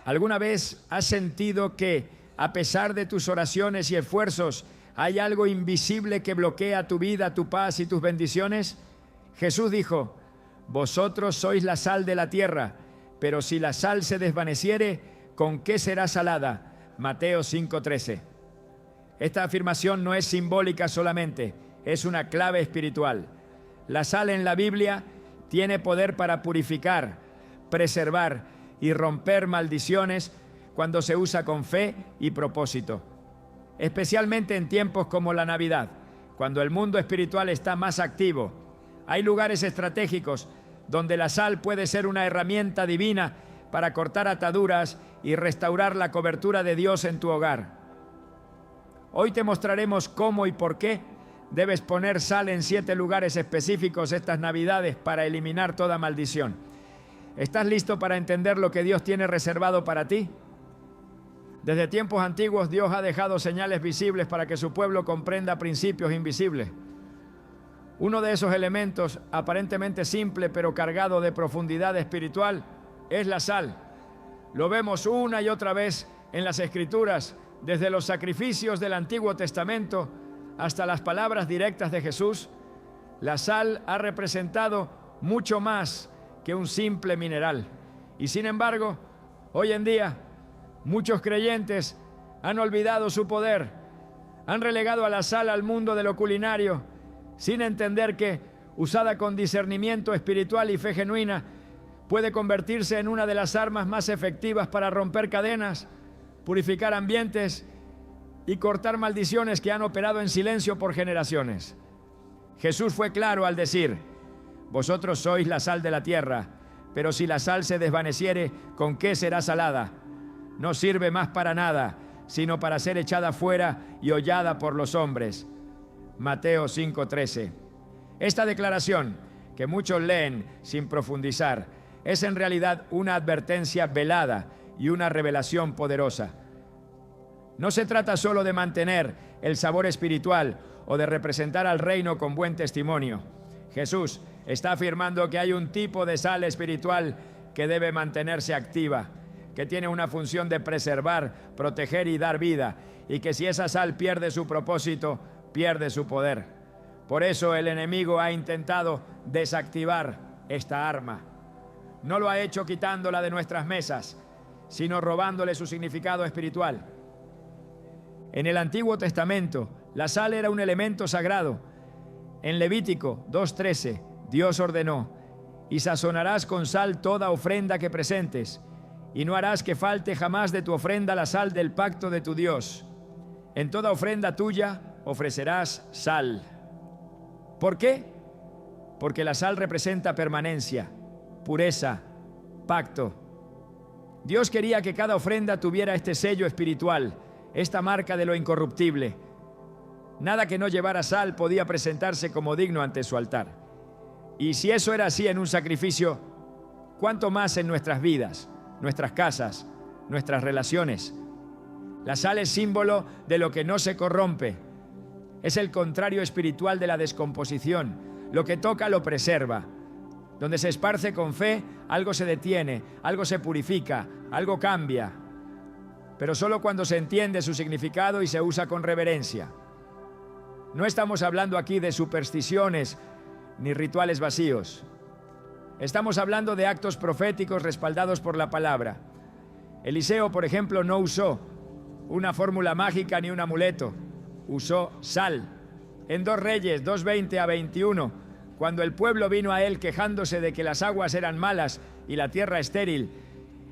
¿Alguna vez has sentido que, a pesar de tus oraciones y esfuerzos, hay algo invisible que bloquea tu vida, tu paz y tus bendiciones? Jesús dijo: vosotros sois la sal de la tierra, pero si la sal se desvaneciere, ¿con qué será salada? Mateo 5:13. Esta afirmación no es simbólica solamente, es una clave espiritual. La sal en la Biblia tiene poder para purificar, preservar y romper maldiciones cuando se usa con fe y propósito. Especialmente en tiempos como la Navidad, cuando el mundo espiritual está más activo. Hay lugares estratégicos donde la sal puede ser una herramienta divina para cortar ataduras y restaurar la cobertura de Dios en tu hogar. Hoy te mostraremos cómo y por qué debes poner sal en 7 lugares específicos estas Navidades para eliminar toda maldición. ¿Estás listo para entender lo que Dios tiene reservado para ti? Desde tiempos antiguos, Dios ha dejado señales visibles para que su pueblo comprenda principios invisibles. Uno de esos elementos, aparentemente simple pero cargado de profundidad espiritual, es la sal. Lo vemos una y otra vez en las Escrituras, desde los sacrificios del Antiguo Testamento hasta las palabras directas de Jesús. La sal ha representado mucho más que un simple mineral. Y sin embargo, hoy en día, muchos creyentes han olvidado su poder, han relegado a la sal al mundo de lo culinario, sin entender que, usada con discernimiento espiritual y fe genuina, puede convertirse en una de las armas más efectivas para romper cadenas, purificar ambientes y cortar maldiciones que han operado en silencio por generaciones. Jesús fue claro al decir: vosotros sois la sal de la tierra, pero si la sal se desvaneciere, ¿con qué será salada? No sirve más para nada, sino para ser echada fuera y hollada por los hombres. Mateo 5:13. Esta declaración, que muchos leen sin profundizar, es en realidad una advertencia velada y una revelación poderosa. No se trata solo de mantener el sabor espiritual o de representar al reino con buen testimonio. Jesús está afirmando que hay un tipo de sal espiritual que debe mantenerse activa, que tiene una función de preservar, proteger y dar vida, y que si esa sal pierde su propósito, pierde su poder. Por eso el enemigo ha intentado desactivar esta arma. No lo ha hecho quitándola de nuestras mesas, sino robándole su significado espiritual. En el Antiguo Testamento, la sal era un elemento sagrado. En Levítico 2:13, Dios ordenó: y sazonarás con sal toda ofrenda que presentes, y no harás que falte jamás de tu ofrenda la sal del pacto de tu Dios. En toda ofrenda tuya ofrecerás sal. ¿Por qué? Porque la sal representa permanencia, pureza, pacto. Dios quería que cada ofrenda tuviera este sello espiritual, esta marca de lo incorruptible. Nada que no llevara sal podía presentarse como digno ante su altar. Y si eso era así en un sacrificio, ¿cuánto más en nuestras vidas, nuestras casas, nuestras relaciones? La sal es símbolo de lo que no se corrompe. Es el contrario espiritual de la descomposición. Lo que toca lo preserva. Donde se esparce con fe, algo se detiene, algo se purifica, algo cambia. Pero solo cuando se entiende su significado y se usa con reverencia. No estamos hablando aquí de supersticiones ni rituales vacíos. Estamos hablando de actos proféticos respaldados por la palabra. Eliseo, por ejemplo, no usó una fórmula mágica ni un amuleto. Usó sal. En 2 Reyes 2:20-21, cuando el pueblo vino a él quejándose de que las aguas eran malas y la tierra estéril,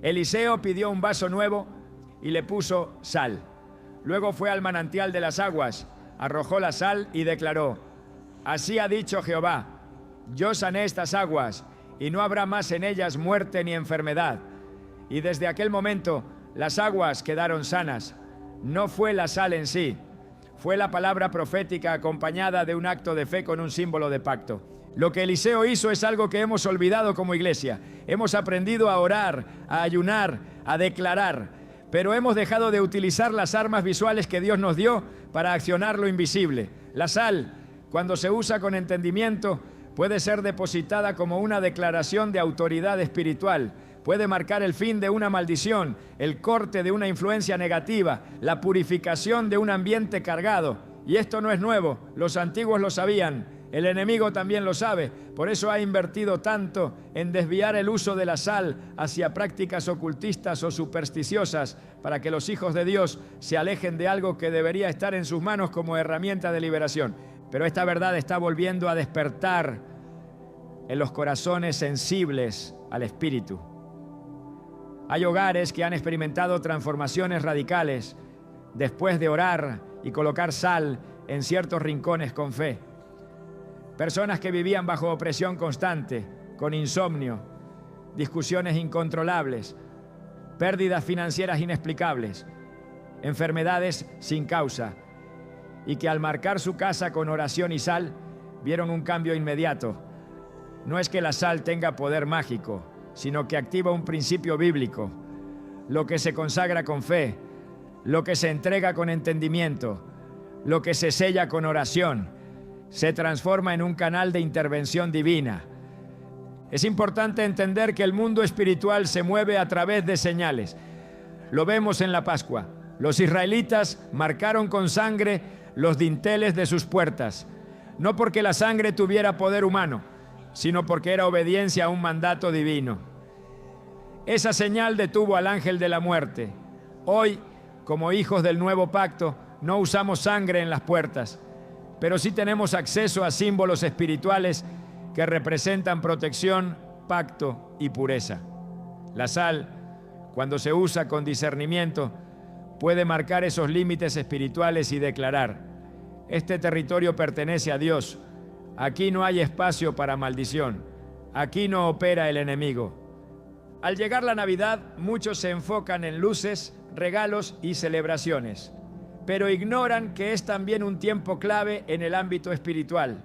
Eliseo pidió un vaso nuevo y le puso sal. Luego fue al manantial de las aguas, arrojó la sal y declaró: así ha dicho Jehová, yo sané estas aguas y no habrá más en ellas muerte ni enfermedad. Y desde aquel momento las aguas quedaron sanas. No fue la sal en sí, fue la palabra profética acompañada de un acto de fe con un símbolo de pacto. Lo que Eliseo hizo es algo que hemos olvidado como iglesia. Hemos aprendido a orar, a ayunar, a declarar, pero hemos dejado de utilizar las armas visuales que Dios nos dio para accionar lo invisible. La sal, cuando se usa con entendimiento, puede ser depositada como una declaración de autoridad espiritual, puede marcar el fin de una maldición, el corte de una influencia negativa, la purificación de un ambiente cargado. Y esto no es nuevo, los antiguos lo sabían, el enemigo también lo sabe. Por eso ha invertido tanto en desviar el uso de la sal hacia prácticas ocultistas o supersticiosas, para que los hijos de Dios se alejen de algo que debería estar en sus manos como herramienta de liberación. Pero esta verdad está volviendo a despertar en los corazones sensibles al Espíritu. Hay hogares que han experimentado transformaciones radicales después de orar y colocar sal en ciertos rincones con fe. Personas que vivían bajo opresión constante, con insomnio, discusiones incontrolables, pérdidas financieras inexplicables, enfermedades sin causa, y que al marcar su casa con oración y sal, vieron un cambio inmediato. No es que la sal tenga poder mágico, sino que activa un principio bíblico. Lo que se consagra con fe, lo que se entrega con entendimiento, lo que se sella con oración, se transforma en un canal de intervención divina. Es importante entender que el mundo espiritual se mueve a través de señales. Lo vemos en la Pascua. Los israelitas marcaron con sangre los dinteles de sus puertas, no porque la sangre tuviera poder humano, sino porque era obediencia a un mandato divino. Esa señal detuvo al ángel de la muerte. Hoy, como hijos del nuevo pacto, no usamos sangre en las puertas, pero sí tenemos acceso a símbolos espirituales que representan protección, pacto y pureza. La sal, cuando se usa con discernimiento, puede marcar esos límites espirituales y declarar: este territorio pertenece a Dios, aquí no hay espacio para maldición, aquí no opera el enemigo. Al llegar la Navidad, muchos se enfocan en luces, regalos y celebraciones, pero ignoran que es también un tiempo clave en el ámbito espiritual.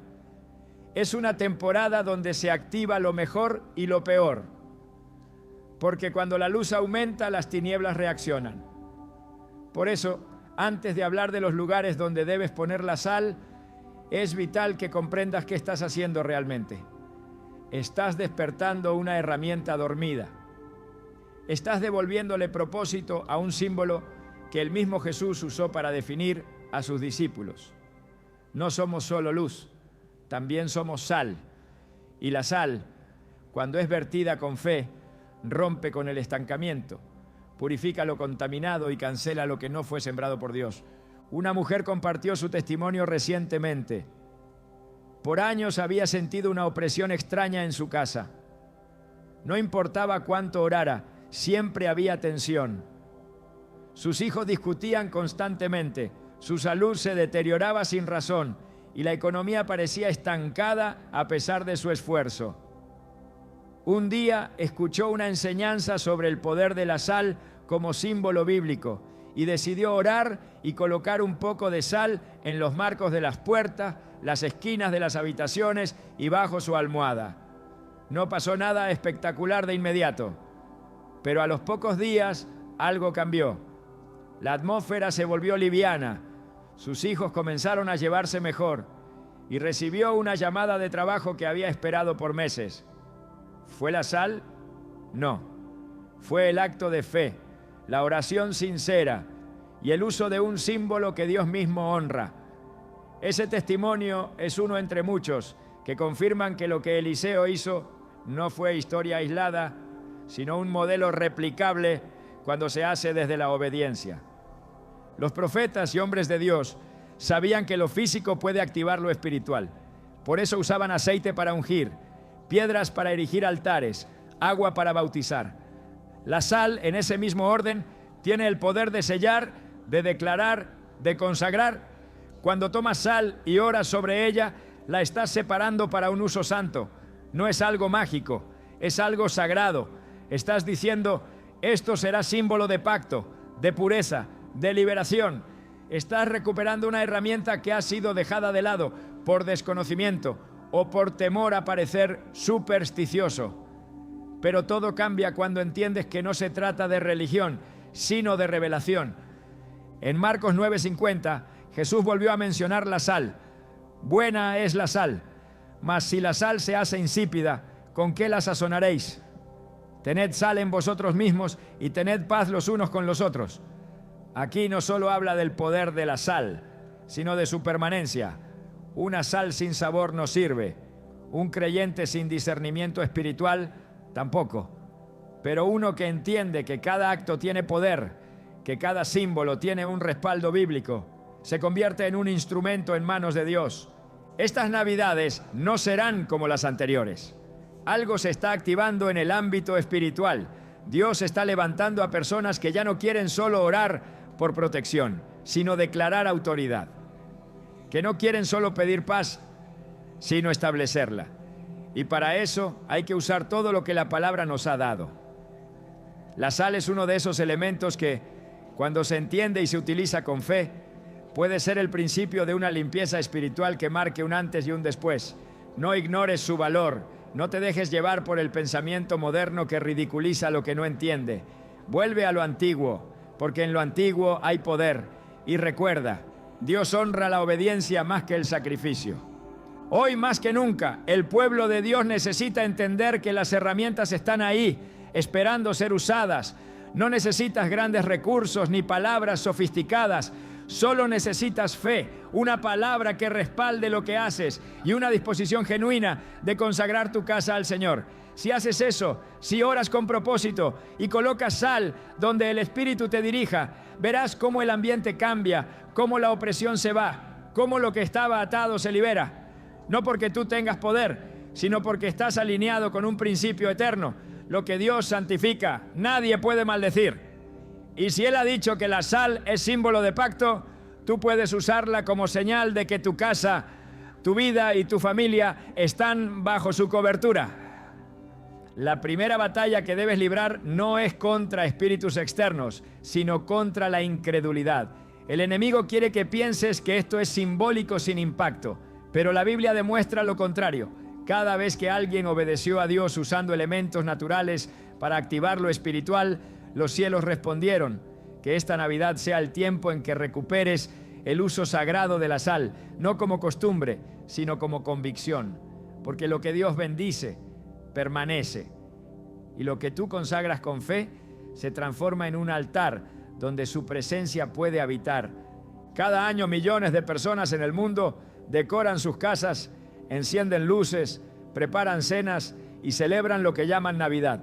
Es una temporada donde se activa lo mejor y lo peor, porque cuando la luz aumenta, las tinieblas reaccionan. Por eso, antes de hablar de los lugares donde debes poner la sal, es vital que comprendas qué estás haciendo realmente. Estás despertando una herramienta dormida. Estás devolviéndole propósito a un símbolo que el mismo Jesús usó para definir a sus discípulos. No somos solo luz, también somos sal. Y la sal, cuando es vertida con fe, rompe con el estancamiento, purifica lo contaminado y cancela lo que no fue sembrado por Dios. Una mujer compartió su testimonio recientemente. Por años había sentido una opresión extraña en su casa. No importaba cuánto orara, siempre había tensión. Sus hijos discutían constantemente, su salud se deterioraba sin razón y la economía parecía estancada a pesar de su esfuerzo. Un día escuchó una enseñanza sobre el poder de la sal como símbolo bíblico y decidió orar y colocar un poco de sal en los marcos de las puertas, las esquinas de las habitaciones y bajo su almohada. No pasó nada espectacular de inmediato, pero a los pocos días algo cambió. La atmósfera se volvió liviana, sus hijos comenzaron a llevarse mejor y recibió una llamada de trabajo que había esperado por meses. ¿Fue la sal? No. Fue el acto de fe, la oración sincera y el uso de un símbolo que Dios mismo honra. Ese testimonio es uno entre muchos que confirman que lo que Eliseo hizo no fue historia aislada, sino un modelo replicable cuando se hace desde la obediencia. Los profetas y hombres de Dios sabían que lo físico puede activar lo espiritual. Por eso usaban aceite para ungir, piedras para erigir altares, agua para bautizar. La sal, en ese mismo orden, tiene el poder de sellar, de declarar, de consagrar. Cuando tomas sal y oras sobre ella, la estás separando para un uso santo. No es algo mágico, es algo sagrado. Estás diciendo: esto será símbolo de pacto, de pureza, de liberación. Estás recuperando una herramienta que ha sido dejada de lado por desconocimiento o por temor a parecer supersticioso. Pero todo cambia cuando entiendes que no se trata de religión, sino de revelación. En Marcos 9:50, Jesús volvió a mencionar la sal. Buena es la sal, mas si la sal se hace insípida, ¿con qué la sazonaréis? Tened sal en vosotros mismos y tened paz los unos con los otros. Aquí no solo habla del poder de la sal, sino de su permanencia. Una sal sin sabor no sirve. Un creyente sin discernimiento espiritual tampoco. Pero uno que entiende que cada acto tiene poder, que cada símbolo tiene un respaldo bíblico, se convierte en un instrumento en manos de Dios. Estas Navidades no serán como las anteriores. Algo se está activando en el ámbito espiritual. Dios está levantando a personas que ya no quieren solo orar por protección, sino declarar autoridad. Que no quieren solo pedir paz, sino establecerla. Y para eso hay que usar todo lo que la palabra nos ha dado. La sal es uno de esos elementos que, cuando se entiende y se utiliza con fe, puede ser el principio de una limpieza espiritual que marque un antes y un después. No ignores su valor, no te dejes llevar por el pensamiento moderno que ridiculiza lo que no entiende. Vuelve a lo antiguo, porque en lo antiguo hay poder. Y recuerda, Dios honra la obediencia más que el sacrificio. Hoy más que nunca, el pueblo de Dios necesita entender que las herramientas están ahí, esperando ser usadas. No necesitas grandes recursos ni palabras sofisticadas. Solo necesitas fe, una palabra que respalde lo que haces y una disposición genuina de consagrar tu casa al Señor. Si haces eso, si oras con propósito y colocas sal donde el Espíritu te dirija, verás cómo el ambiente cambia, cómo la opresión se va, cómo lo que estaba atado se libera. No porque tú tengas poder, sino porque estás alineado con un principio eterno. Lo que Dios santifica, nadie puede maldecir. Y si Él ha dicho que la sal es símbolo de pacto, tú puedes usarla como señal de que tu casa, tu vida y tu familia están bajo su cobertura. La primera batalla que debes librar no es contra espíritus externos, sino contra la incredulidad. El enemigo quiere que pienses que esto es simbólico sin impacto, pero la Biblia demuestra lo contrario. Cada vez que alguien obedeció a Dios usando elementos naturales para activar lo espiritual, los cielos respondieron. Que esta Navidad sea el tiempo en que recuperes el uso sagrado de la sal, no como costumbre, sino como convicción. Porque lo que Dios bendice, permanece. Y lo que tú consagras con fe, se transforma en un altar donde su presencia puede habitar. Cada año millones de personas en el mundo decoran sus casas, encienden luces, preparan cenas y celebran lo que llaman Navidad.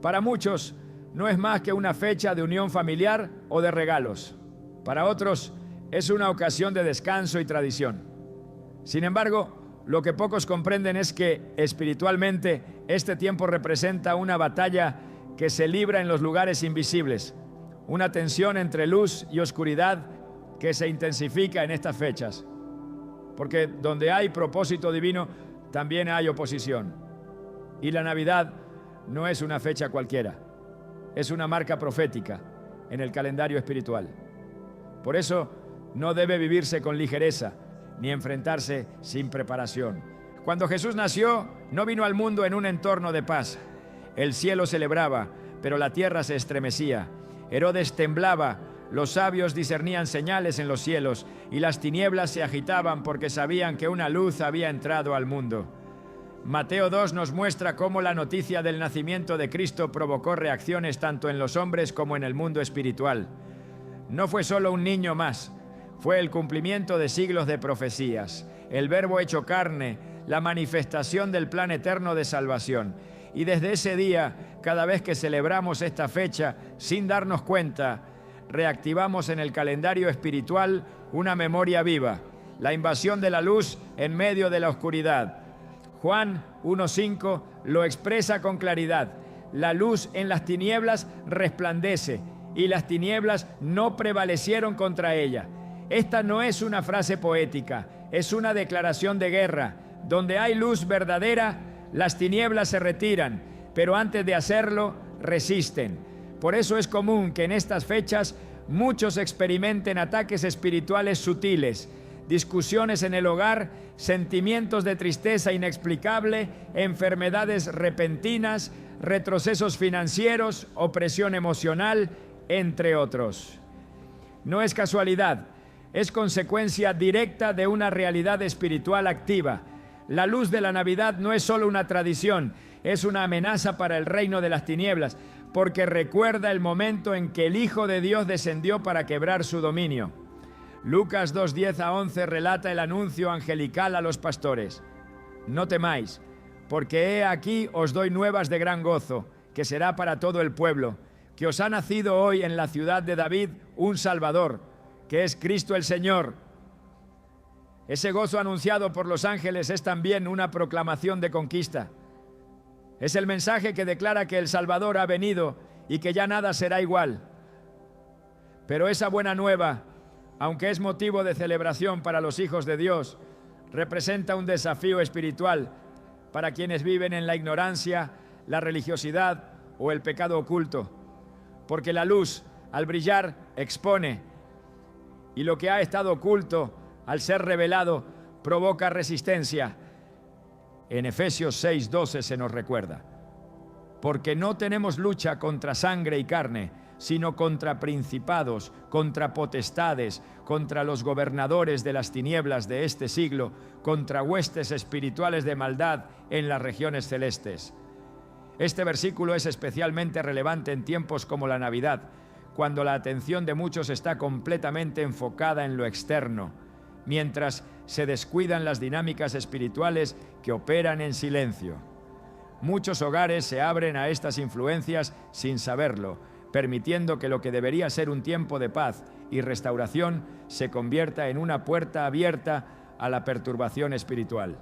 Para muchos no es más que una fecha de unión familiar o de regalos. Para otros es una ocasión de descanso y tradición. Sin embargo, lo que pocos comprenden es que espiritualmente este tiempo representa una batalla que se libra en los lugares invisibles, una tensión entre luz y oscuridad que se intensifica en estas fechas. Porque donde hay propósito divino, también hay oposición. Y la Navidad no es una fecha cualquiera, es una marca profética en el calendario espiritual. Por eso no debe vivirse con ligereza, ni enfrentarse sin preparación. Cuando Jesús nació, no vino al mundo en un entorno de paz. El cielo celebraba, pero la tierra se estremecía. Herodes temblaba, los sabios discernían señales en los cielos, y las tinieblas se agitaban porque sabían que una luz había entrado al mundo. Mateo 2 nos muestra cómo la noticia del nacimiento de Cristo provocó reacciones tanto en los hombres como en el mundo espiritual. No fue solo un niño más, fue el cumplimiento de siglos de profecías, el Verbo hecho carne, la manifestación del plan eterno de salvación. Y desde ese día, cada vez que celebramos esta fecha, sin darnos cuenta, reactivamos en el calendario espiritual una memoria viva, la invasión de la luz en medio de la oscuridad. Juan 1:5 lo expresa con claridad. La luz en las tinieblas resplandece y las tinieblas no prevalecieron contra ella. Esta no es una frase poética, es una declaración de guerra. Donde hay luz verdadera, las tinieblas se retiran, pero antes de hacerlo, resisten. Por eso es común que en estas fechas muchos experimenten ataques espirituales sutiles, discusiones en el hogar, sentimientos de tristeza inexplicable, enfermedades repentinas, retrocesos financieros, opresión emocional, entre otros. No es casualidad, es consecuencia directa de una realidad espiritual activa. La luz de la Navidad no es solo una tradición, es una amenaza para el reino de las tinieblas, porque recuerda el momento en que el Hijo de Dios descendió para quebrar su dominio. Lucas 2:10-11 relata el anuncio angelical a los pastores. No temáis, porque he aquí os doy nuevas de gran gozo, que será para todo el pueblo, que os ha nacido hoy en la ciudad de David un Salvador, que es Cristo el Señor. Ese gozo anunciado por los ángeles es también una proclamación de conquista. Es el mensaje que declara que el Salvador ha venido y que ya nada será igual. Pero esa buena nueva, aunque es motivo de celebración para los hijos de Dios, representa un desafío espiritual para quienes viven en la ignorancia, la religiosidad o el pecado oculto. Porque la luz, al brillar, expone, y lo que ha estado oculto, al ser revelado, provoca resistencia. En Efesios 6:12 se nos recuerda: porque no tenemos lucha contra sangre y carne, sino contra principados, contra potestades, contra los gobernadores de las tinieblas de este siglo, contra huestes espirituales de maldad en las regiones celestes. Este versículo es especialmente relevante en tiempos como la Navidad, cuando la atención de muchos está completamente enfocada en lo externo, mientras se descuidan las dinámicas espirituales que operan en silencio. Muchos hogares se abren a estas influencias sin saberlo, permitiendo que lo que debería ser un tiempo de paz y restauración se convierta en una puerta abierta a la perturbación espiritual.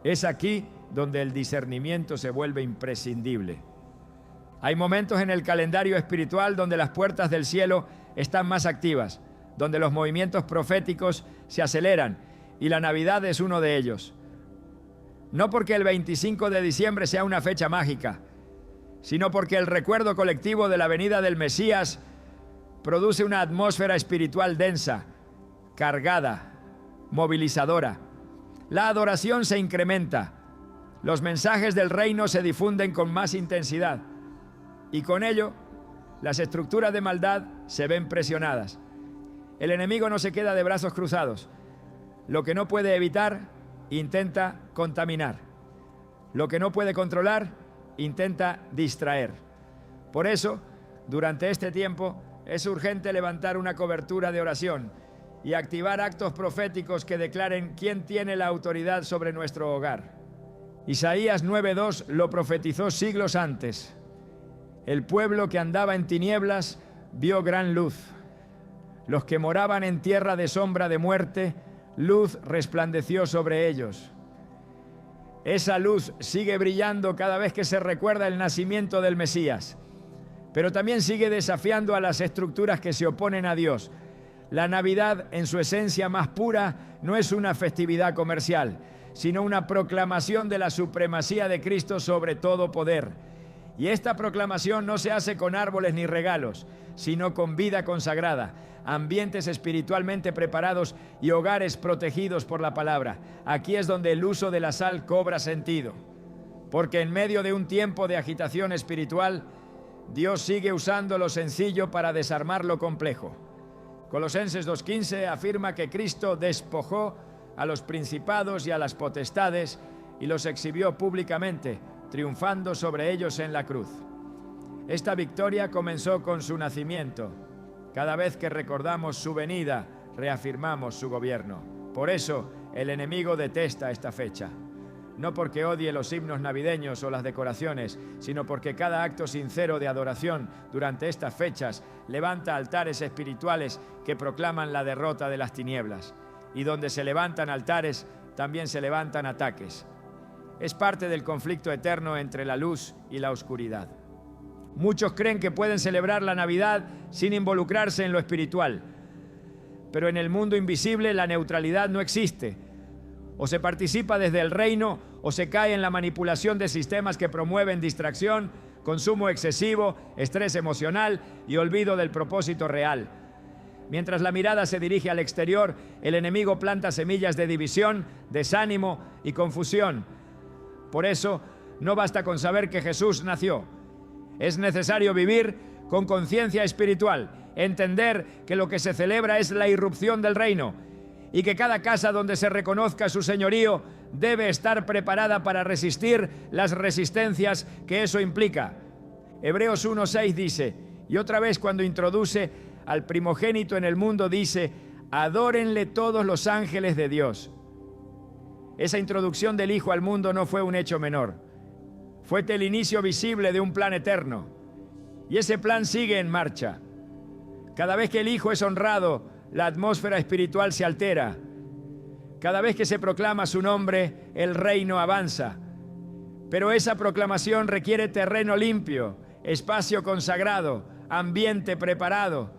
Es aquí donde el discernimiento se vuelve imprescindible. Hay momentos en el calendario espiritual donde las puertas del cielo están más activas, donde los movimientos proféticos se aceleran, y la Navidad es uno de ellos. No porque el 25 de diciembre sea una fecha mágica, sino porque el recuerdo colectivo de la venida del Mesías produce una atmósfera espiritual densa, cargada, movilizadora. La adoración se incrementa, los mensajes del reino se difunden con más intensidad, y con ello las estructuras de maldad se ven presionadas. El enemigo no se queda de brazos cruzados. Lo que no puede evitar, intenta contaminar. Lo que no puede controlar, intenta distraer. Por eso, durante este tiempo, es urgente levantar una cobertura de oración y activar actos proféticos que declaren quién tiene la autoridad sobre nuestro hogar. Isaías 9:2 lo profetizó siglos antes. El pueblo que andaba en tinieblas vio gran luz. Los que moraban en tierra de sombra de muerte, luz resplandeció sobre ellos. Esa luz sigue brillando cada vez que se recuerda el nacimiento del Mesías, pero también sigue desafiando a las estructuras que se oponen a Dios. La Navidad, en su esencia más pura, no es una festividad comercial, sino una proclamación de la supremacía de Cristo sobre todo poder. Y esta proclamación no se hace con árboles ni regalos, sino con vida consagrada, ambientes espiritualmente preparados y hogares protegidos por la palabra. Aquí es donde el uso de la sal cobra sentido, porque en medio de un tiempo de agitación espiritual, Dios sigue usando lo sencillo para desarmar lo complejo. Colosenses 2:15 afirma que Cristo despojó a los principados y a las potestades y los exhibió públicamente, triunfando sobre ellos en la cruz. Esta victoria comenzó con su nacimiento. Cada vez que recordamos su venida, reafirmamos su gobierno. Por eso, el enemigo detesta esta fecha. No porque odie los himnos navideños o las decoraciones, sino porque cada acto sincero de adoración durante estas fechas levanta altares espirituales que proclaman la derrota de las tinieblas. Y donde se levantan altares, también se levantan ataques. Es parte del conflicto eterno entre la luz y la oscuridad. Muchos creen que pueden celebrar la Navidad sin involucrarse en lo espiritual, pero en el mundo invisible la neutralidad no existe. O se participa desde el reino o se cae en la manipulación de sistemas que promueven distracción, consumo excesivo, estrés emocional y olvido del propósito real. Mientras la mirada se dirige al exterior, el enemigo planta semillas de división, desánimo y confusión. Por eso, no basta con saber que Jesús nació. Es necesario vivir con conciencia espiritual, entender que lo que se celebra es la irrupción del reino y que cada casa donde se reconozca su señorío debe estar preparada para resistir las resistencias que eso implica. Hebreos 1:6 dice, y otra vez cuando introduce al primogénito en el mundo dice, adórenle todos los ángeles de Dios. Esa introducción del Hijo al mundo no fue un hecho menor. Fue el inicio visible de un plan eterno. Y ese plan sigue en marcha. Cada vez que el Hijo es honrado, la atmósfera espiritual se altera. Cada vez que se proclama su nombre, el reino avanza. Pero esa proclamación requiere terreno limpio, espacio consagrado, ambiente preparado.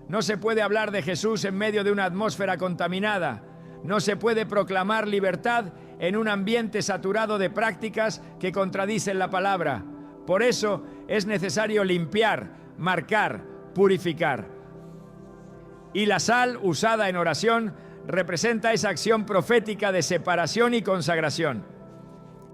No se puede hablar de Jesús en medio de una atmósfera contaminada. No se puede proclamar libertad en un ambiente saturado de prácticas que contradicen la palabra. Por eso es necesario limpiar, marcar, purificar. Y la sal usada en oración representa esa acción profética de separación y consagración.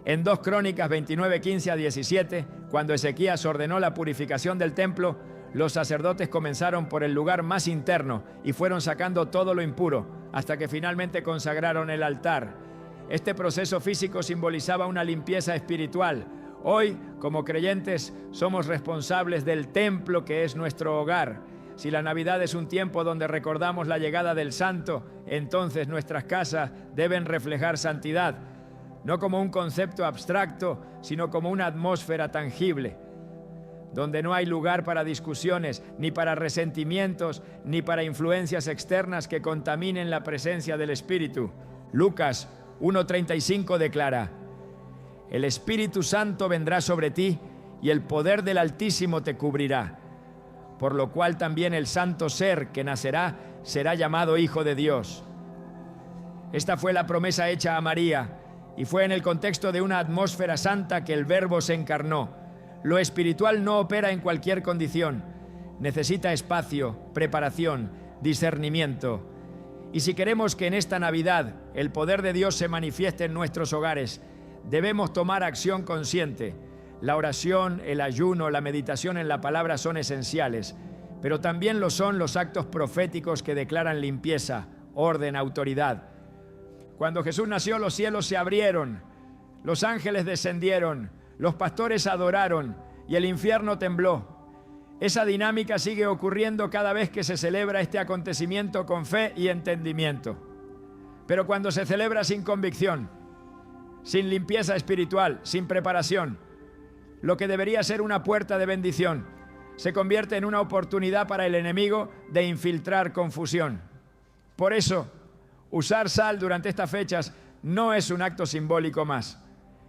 En 2 Crónicas 29, 15 a 17, cuando Ezequías ordenó la purificación del templo, los sacerdotes comenzaron por el lugar más interno y fueron sacando todo lo impuro, hasta que finalmente consagraron el altar. Este proceso físico simbolizaba una limpieza espiritual. Hoy, como creyentes, somos responsables del templo que es nuestro hogar. Si la Navidad es un tiempo donde recordamos la llegada del Santo, entonces nuestras casas deben reflejar santidad, no como un concepto abstracto, sino como una atmósfera tangible, donde no hay lugar para discusiones, ni para resentimientos, ni para influencias externas que contaminen la presencia del Espíritu. Lucas 1:35 declara, el Espíritu Santo vendrá sobre ti y el poder del Altísimo te cubrirá, por lo cual también el santo ser que nacerá será llamado Hijo de Dios. Esta fue la promesa hecha a María y fue en el contexto de una atmósfera santa que el Verbo se encarnó. Lo espiritual no opera en cualquier condición. Necesita espacio, preparación, discernimiento. Y si queremos que en esta Navidad el poder de Dios se manifieste en nuestros hogares, debemos tomar acción consciente. La oración, el ayuno, la meditación en la palabra son esenciales, pero también lo son los actos proféticos que declaran limpieza, orden, autoridad. Cuando Jesús nació, los cielos se abrieron, los ángeles descendieron, los pastores adoraron y el infierno tembló. Esa dinámica sigue ocurriendo cada vez que se celebra este acontecimiento con fe y entendimiento. Pero cuando se celebra sin convicción, sin limpieza espiritual, sin preparación, lo que debería ser una puerta de bendición se convierte en una oportunidad para el enemigo de infiltrar confusión. Por eso, usar sal durante estas fechas no es un acto simbólico más.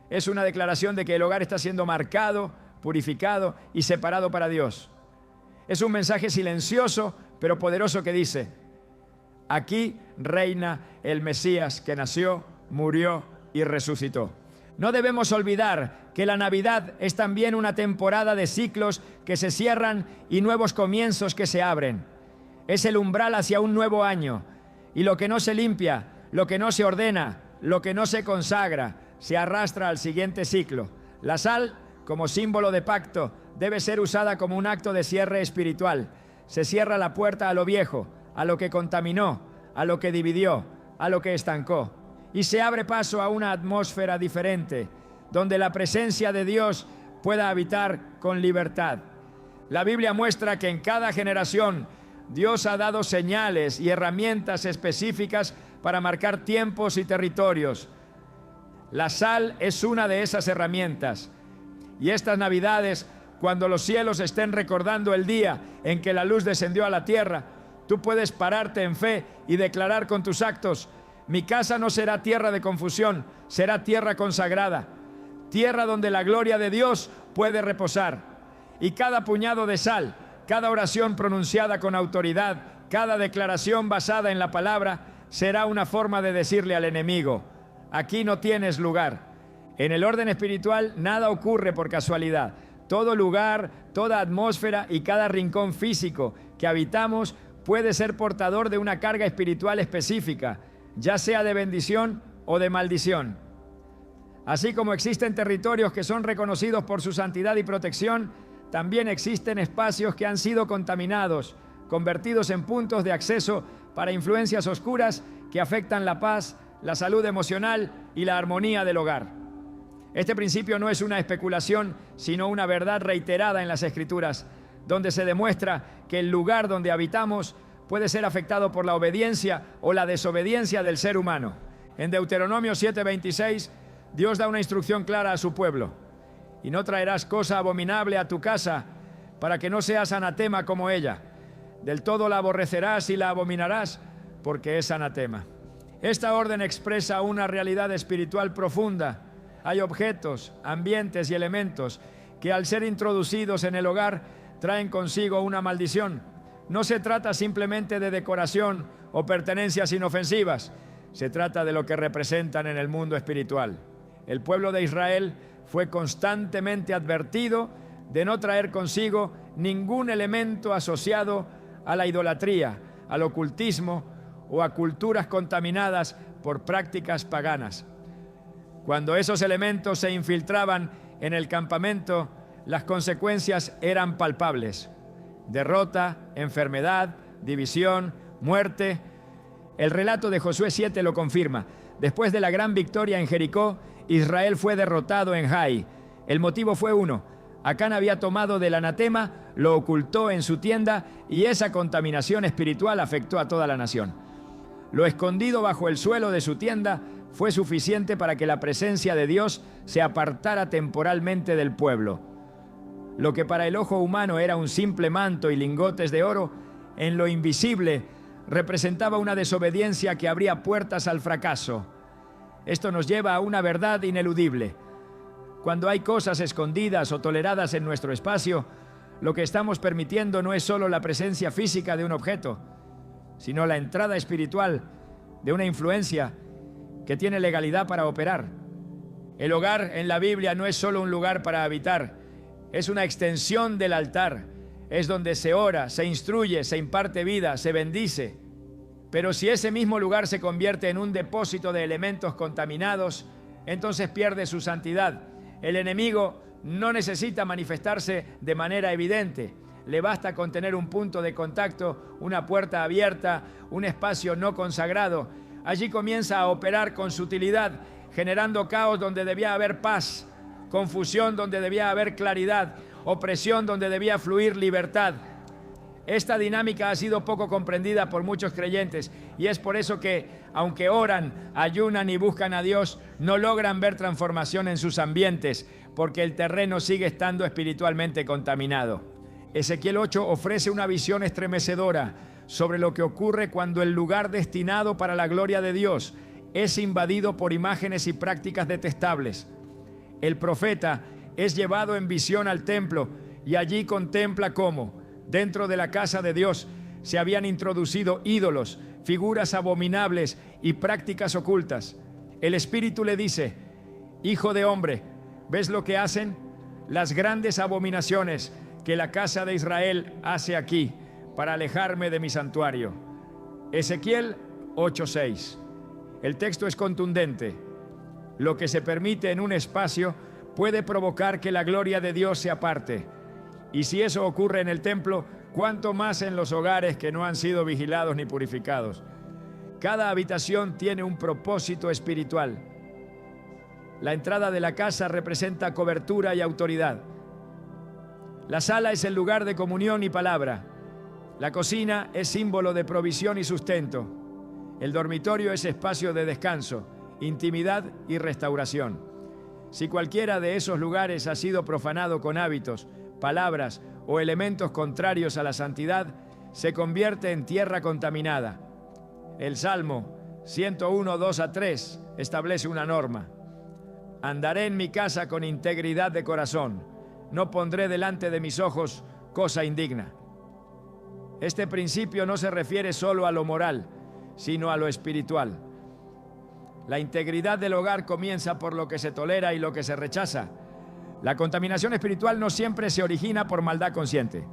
Es una declaración de que el hogar está siendo marcado, purificado y separado para Dios. Es un mensaje silencioso pero poderoso que dice, aquí reina el Mesías que nació, murió y resucitó. No debemos olvidar que la Navidad es también una temporada de ciclos que se cierran y nuevos comienzos que se abren. Es el umbral hacia un nuevo año. Y lo que no se limpia, lo que no se ordena, lo que no se consagra, se arrastra al siguiente ciclo. La sal, como símbolo de pacto, debe ser usada como un acto de cierre espiritual. Se cierra la puerta a lo viejo, a lo que contaminó, a lo que dividió, a lo que estancó. Y se abre paso a una atmósfera diferente, donde la presencia de Dios pueda habitar con libertad. La Biblia muestra que en cada generación Dios ha dado señales y herramientas específicas para marcar tiempos y territorios. La sal es una de esas herramientas. Y estas Navidades, cuando los cielos estén recordando el día en que la luz descendió a la tierra, tú puedes pararte en fe y declarar con tus actos, mi casa no será tierra de confusión, será tierra consagrada, tierra donde la gloria de Dios puede reposar. Y cada puñado de sal, cada oración pronunciada con autoridad, cada declaración basada en la palabra, será una forma de decirle al enemigo, aquí no tienes lugar. En el orden espiritual nada ocurre por casualidad. Todo lugar, toda atmósfera y cada rincón físico que habitamos puede ser portador de una carga espiritual específica, ya sea de bendición o de maldición. Así como existen territorios que son reconocidos por su santidad y protección, también existen espacios que han sido contaminados, convertidos en puntos de acceso para influencias oscuras que afectan la paz, la salud emocional y la armonía del hogar. Este principio no es una especulación, sino una verdad reiterada en las Escrituras, donde se demuestra que el lugar donde habitamos puede ser afectado por la obediencia o la desobediencia del ser humano. En Deuteronomio 7:26, Dios da una instrucción clara a su pueblo: y no traerás cosa abominable a tu casa, para que no seas anatema como ella. Del todo la aborrecerás y la abominarás, porque es anatema. Esta orden expresa una realidad espiritual profunda. Hay objetos, ambientes y elementos que al ser introducidos en el hogar traen consigo una maldición. No se trata simplemente de decoración o pertenencias inofensivas. Se trata de lo que representan en el mundo espiritual. El pueblo de Israel fue constantemente advertido de no traer consigo ningún elemento asociado a la idolatría, al ocultismo o a culturas contaminadas por prácticas paganas. Cuando esos elementos se infiltraban en el campamento, las consecuencias eran palpables: derrota, enfermedad, división, muerte. El relato de Josué 7 lo confirma. Después de la gran victoria en Jericó, Israel fue derrotado en Jai. El motivo fue uno: Acán había tomado del anatema, lo ocultó en su tienda y esa contaminación espiritual afectó a toda la nación. Lo escondido bajo el suelo de su tienda fue suficiente para que la presencia de Dios se apartara temporalmente del pueblo. Lo que para el ojo humano era un simple manto y lingotes de oro, en lo invisible representaba una desobediencia que abría puertas al fracaso. Esto nos lleva a una verdad ineludible. Cuando hay cosas escondidas o toleradas en nuestro espacio, lo que estamos permitiendo no es solo la presencia física de un objeto, sino la entrada espiritual de una influencia que tiene legalidad para operar. El hogar en la Biblia no es solo un lugar para habitar, es una extensión del altar. Es donde se ora, se instruye, se imparte vida, se bendice. Pero si ese mismo lugar se convierte en un depósito de elementos contaminados, entonces pierde su santidad. El enemigo no necesita manifestarse de manera evidente. Le basta con tener un punto de contacto, una puerta abierta, un espacio no consagrado. Allí comienza a operar con sutilidad, generando caos donde debía haber paz, confusión donde debía haber claridad, opresión donde debía fluir libertad. Esta dinámica ha sido poco comprendida por muchos creyentes y es por eso que, aunque oran, ayunan y buscan a Dios, no logran ver transformación en sus ambientes, porque el terreno sigue estando espiritualmente contaminado. Ezequiel 8 ofrece una visión estremecedora sobre lo que ocurre cuando el lugar destinado para la gloria de Dios es invadido por imágenes y prácticas detestables. El profeta es llevado en visión al templo y allí contempla cómo, dentro de la casa de Dios, se habían introducido ídolos, figuras abominables y prácticas ocultas. El Espíritu le dice: Hijo de hombre, ¿ves lo que hacen? Las grandes abominaciones que la casa de Israel hace aquí para alejarme de mi santuario. Ezequiel 8:6. El texto es contundente. Lo que se permite en un espacio puede provocar que la gloria de Dios se aparte. Y si eso ocurre en el templo, ¿cuánto más en los hogares que no han sido vigilados ni purificados? Cada habitación tiene un propósito espiritual. La entrada de la casa representa cobertura y autoridad. La sala es el lugar de comunión y palabra. La cocina es símbolo de provisión y sustento. El dormitorio es espacio de descanso, intimidad y restauración. Si cualquiera de esos lugares ha sido profanado con hábitos, palabras o elementos contrarios a la santidad, se convierte en tierra contaminada. El Salmo 101, 2-3 establece una norma: andaré en mi casa con integridad de corazón, no pondré delante de mis ojos cosa indigna. Este principio no se refiere solo a lo moral, sino a lo espiritual. La integridad del hogar comienza por lo que se tolera y lo que se rechaza. La contaminación espiritual no siempre se origina por maldad consciente.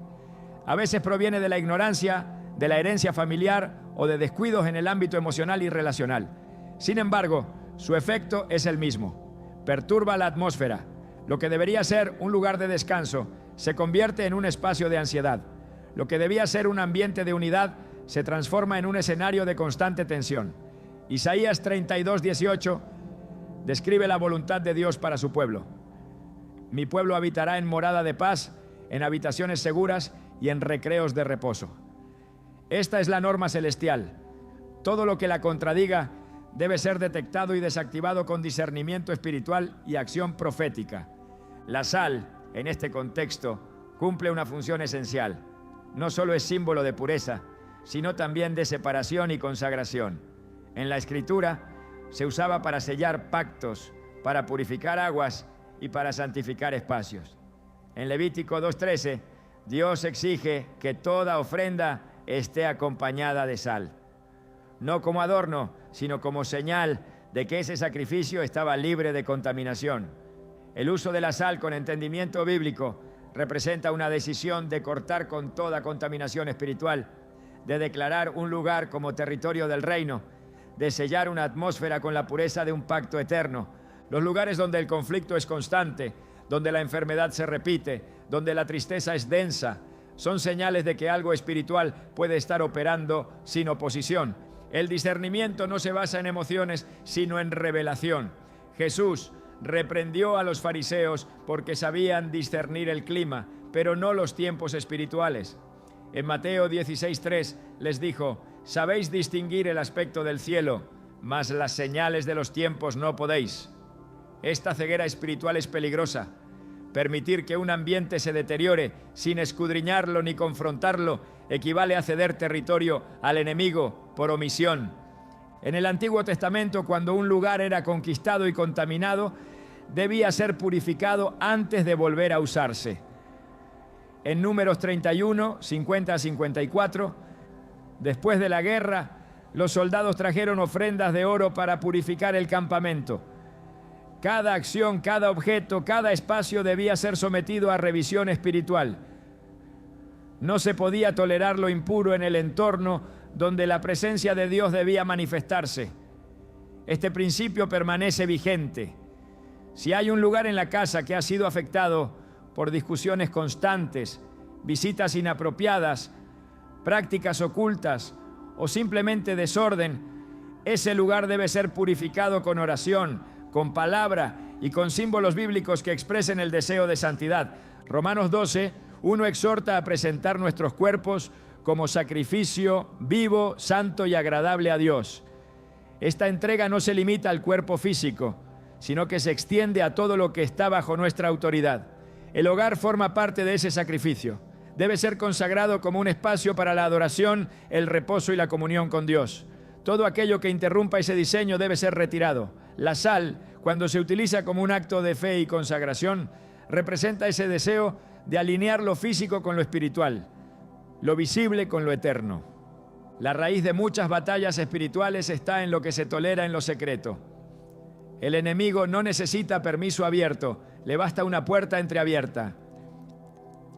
A veces proviene de la ignorancia, de la herencia familiar o de descuidos en el ámbito emocional y relacional. Sin embargo, su efecto es el mismo. Perturba la atmósfera. Lo que debería ser un lugar de descanso se convierte en un espacio de ansiedad. Lo que debía ser un ambiente de unidad se transforma en un escenario de constante tensión. Isaías 32:18 describe la voluntad de Dios para su pueblo. Mi pueblo habitará en morada de paz, en habitaciones seguras y en recreos de reposo. Esta es la norma celestial. Todo lo que la contradiga debe ser detectado y desactivado con discernimiento espiritual y acción profética. La sal, en este contexto, cumple una función esencial. No solo es símbolo de pureza, sino también de separación y consagración. En la Escritura se usaba para sellar pactos, para purificar aguas y para santificar espacios. En Levítico 2:13, Dios exige que toda ofrenda esté acompañada de sal. No como adorno, sino como señal de que ese sacrificio estaba libre de contaminación. El uso de la sal con entendimiento bíblico representa una decisión de cortar con toda contaminación espiritual, de declarar un lugar como territorio del reino, de sellar una atmósfera con la pureza de un pacto eterno. Los lugares donde el conflicto es constante, donde la enfermedad se repite, donde la tristeza es densa, son señales de que algo espiritual puede estar operando sin oposición. El discernimiento no se basa en emociones, sino en revelación. Jesús reprendió a los fariseos porque sabían discernir el clima, pero no los tiempos espirituales. En Mateo 16:3 les dijo: sabéis distinguir el aspecto del cielo, mas las señales de los tiempos no podéis. Esta ceguera espiritual es peligrosa. Permitir que un ambiente se deteriore sin escudriñarlo ni confrontarlo equivale a ceder territorio al enemigo por omisión. En el Antiguo Testamento, cuando un lugar era conquistado y contaminado, debía ser purificado antes de volver a usarse. En Números 31, 50-54, después de la guerra, los soldados trajeron ofrendas de oro para purificar el campamento. Cada acción, cada objeto, cada espacio debía ser sometido a revisión espiritual. No se podía tolerar lo impuro en el entorno donde la presencia de Dios debía manifestarse. Este principio permanece vigente. Si hay un lugar en la casa que ha sido afectado por discusiones constantes, visitas inapropiadas, prácticas ocultas o simplemente desorden, ese lugar debe ser purificado con oración, con palabra y con símbolos bíblicos que expresen el deseo de santidad. Romanos 12:1 exhorta a presentar nuestros cuerpos como sacrificio vivo, santo y agradable a Dios. Esta entrega no se limita al cuerpo físico, sino que se extiende a todo lo que está bajo nuestra autoridad. El hogar forma parte de ese sacrificio. Debe ser consagrado como un espacio para la adoración, el reposo y la comunión con Dios. Todo aquello que interrumpa ese diseño debe ser retirado. La sal, cuando se utiliza como un acto de fe y consagración, representa ese deseo de alinear lo físico con lo espiritual, lo visible con lo eterno. La raíz de muchas batallas espirituales está en lo que se tolera en lo secreto. El enemigo no necesita permiso abierto, le basta una puerta entreabierta.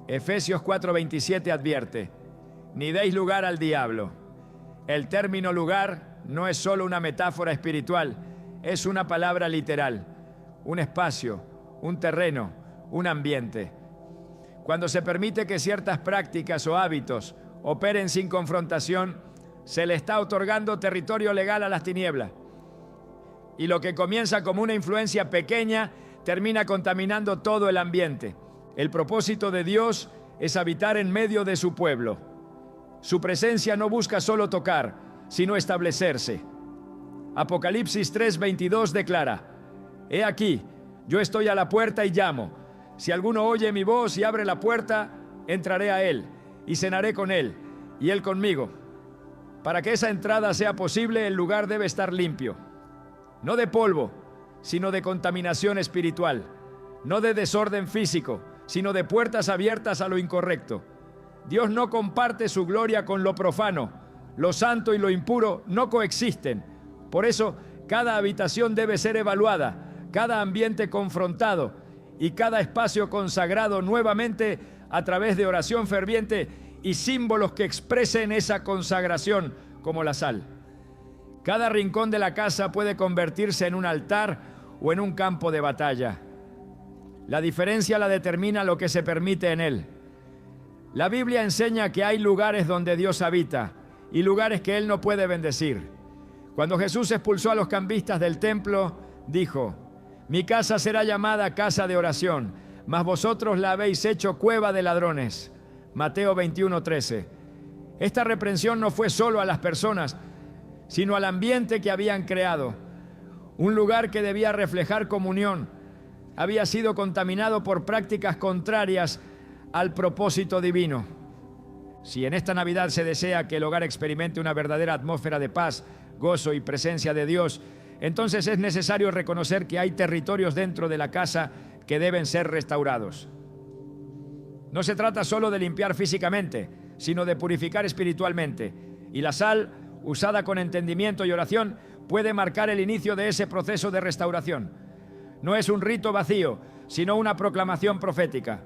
Efesios 4:27 advierte: ni deis lugar al diablo. El término lugar no es solo una metáfora espiritual, es una palabra literal, un espacio, un terreno, un ambiente. Cuando se permite que ciertas prácticas o hábitos operen sin confrontación, se le está otorgando territorio legal a las tinieblas. Y lo que comienza como una influencia pequeña termina contaminando todo el ambiente. El propósito de Dios es habitar en medio de su pueblo. Su presencia no busca solo tocar, sino establecerse. Apocalipsis 3:22 declara: he aquí, yo estoy a la puerta y llamo. Si alguno oye mi voz y abre la puerta, entraré a él y cenaré con él y él conmigo. Para que esa entrada sea posible, el lugar debe estar limpio. No de polvo, sino de contaminación espiritual. No de desorden físico, sino de puertas abiertas a lo incorrecto. Dios no comparte su gloria con lo profano. Lo santo y lo impuro no coexisten. Por eso, cada habitación debe ser evaluada, cada ambiente confrontado y cada espacio consagrado nuevamente a través de oración ferviente y símbolos que expresen esa consagración, como la sal. Cada rincón de la casa puede convertirse en un altar o en un campo de batalla. La diferencia la determina lo que se permite en él. La Biblia enseña que hay lugares donde Dios habita y lugares que Él no puede bendecir. Cuando Jesús expulsó a los cambistas del templo, dijo: mi casa será llamada casa de oración, mas vosotros la habéis hecho cueva de ladrones. Mateo 21:13. Esta reprensión no fue solo a las personas, sino al ambiente que habían creado. Un lugar que debía reflejar comunión había sido contaminado por prácticas contrarias al propósito divino. Si en esta Navidad se desea que el hogar experimente una verdadera atmósfera de paz, gozo y presencia de Dios, entonces es necesario reconocer que hay territorios dentro de la casa que deben ser restaurados. No se trata solo de limpiar físicamente, sino de purificar espiritualmente. Y la sal, usada con entendimiento y oración, puede marcar el inicio de ese proceso de restauración. No es un rito vacío, sino una proclamación profética.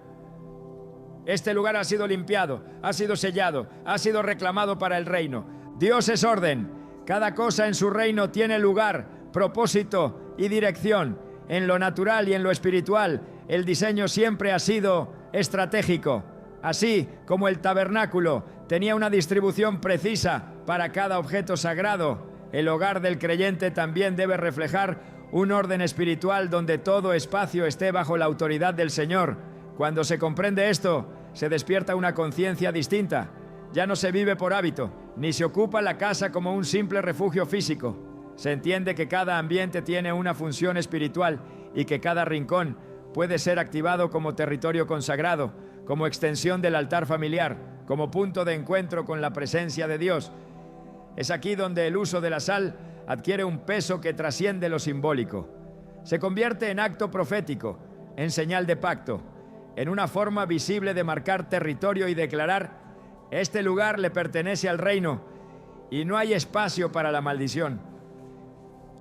Este lugar ha sido limpiado, ha sido sellado, ha sido reclamado para el reino. Dios es orden. Cada cosa en su reino tiene lugar, propósito y dirección. En lo natural y en lo espiritual, el diseño siempre ha sido estratégico. Así como el tabernáculo tenía una distribución precisa para cada objeto sagrado, el hogar del creyente también debe reflejar un orden espiritual donde todo espacio esté bajo la autoridad del Señor. Cuando se comprende esto, se despierta una conciencia distinta. Ya no se vive por hábito, ni se ocupa la casa como un simple refugio físico. Se entiende que cada ambiente tiene una función espiritual y que cada rincón puede ser activado como territorio consagrado, como extensión del altar familiar, como punto de encuentro con la presencia de Dios. Es aquí donde el uso de la sal adquiere un peso que trasciende lo simbólico. Se convierte en acto profético, en señal de pacto, en una forma visible de marcar territorio y declarar: este lugar le pertenece al reino y no hay espacio para la maldición.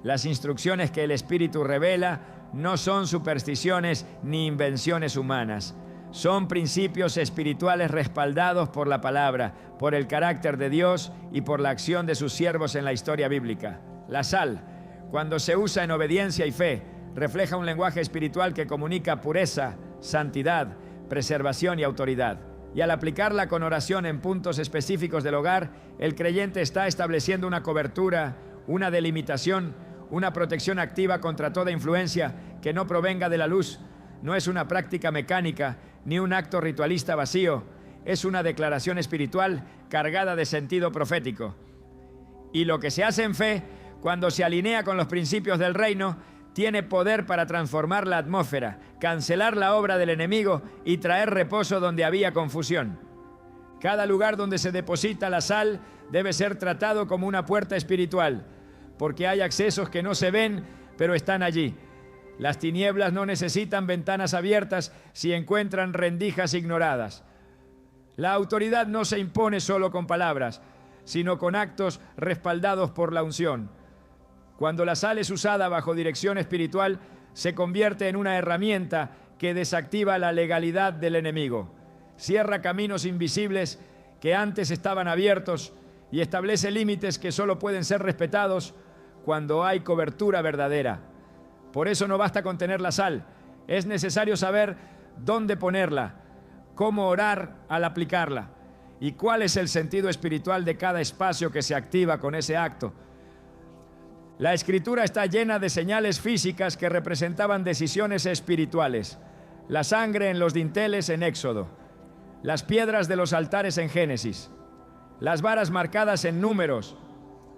Las instrucciones que el Espíritu revela no son supersticiones ni invenciones humanas. Son principios espirituales respaldados por la palabra, por el carácter de Dios y por la acción de sus siervos en la historia bíblica. La sal, cuando se usa en obediencia y fe, refleja un lenguaje espiritual que comunica pureza, santidad, preservación y autoridad. Y al aplicarla con oración en puntos específicos del hogar, el creyente está estableciendo una cobertura, una delimitación, una protección activa contra toda influencia que no provenga de la luz. No es una práctica mecánica ni un acto ritualista vacío, es una declaración espiritual cargada de sentido profético. Y lo que se hace en fe, cuando se alinea con los principios del reino, tiene poder para transformar la atmósfera, cancelar la obra del enemigo y traer reposo donde había confusión. Cada lugar donde se deposita la sal debe ser tratado como una puerta espiritual, porque hay accesos que no se ven, pero están allí. Las tinieblas no necesitan ventanas abiertas si encuentran rendijas ignoradas. La autoridad no se impone solo con palabras, sino con actos respaldados por la unción. Cuando la sal es usada bajo dirección espiritual, se convierte en una herramienta que desactiva la legalidad del enemigo, cierra caminos invisibles que antes estaban abiertos y establece límites que solo pueden ser respetados cuando hay cobertura verdadera. Por eso no basta con tener la sal, es necesario saber dónde ponerla, cómo orar al aplicarla y cuál es el sentido espiritual de cada espacio que se activa con ese acto. La Escritura está llena de señales físicas que representaban decisiones espirituales. La sangre en los dinteles en Éxodo, las piedras de los altares en Génesis, las varas marcadas en Números.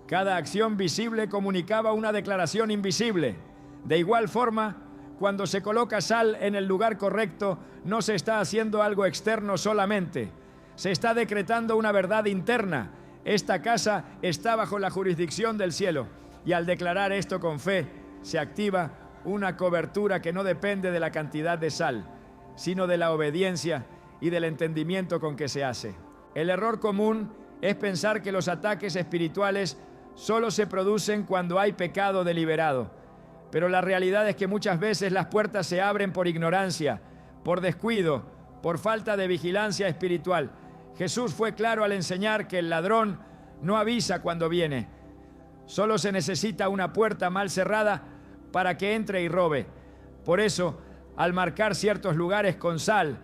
Cada acción visible comunicaba una declaración invisible. De igual forma, cuando se coloca sal en el lugar correcto, no se está haciendo algo externo solamente. Se está decretando una verdad interna. Esta casa está bajo la jurisdicción del cielo. Y al declarar esto con fe, se activa una cobertura que no depende de la cantidad de sal, sino de la obediencia y del entendimiento con que se hace. El error común es pensar que los ataques espirituales solo se producen cuando hay pecado deliberado. Pero la realidad es que muchas veces las puertas se abren por ignorancia, por descuido, por falta de vigilancia espiritual. Jesús fue claro al enseñar que el ladrón no avisa cuando viene. Solo se necesita una puerta mal cerrada para que entre y robe. Por eso, al marcar ciertos lugares con sal,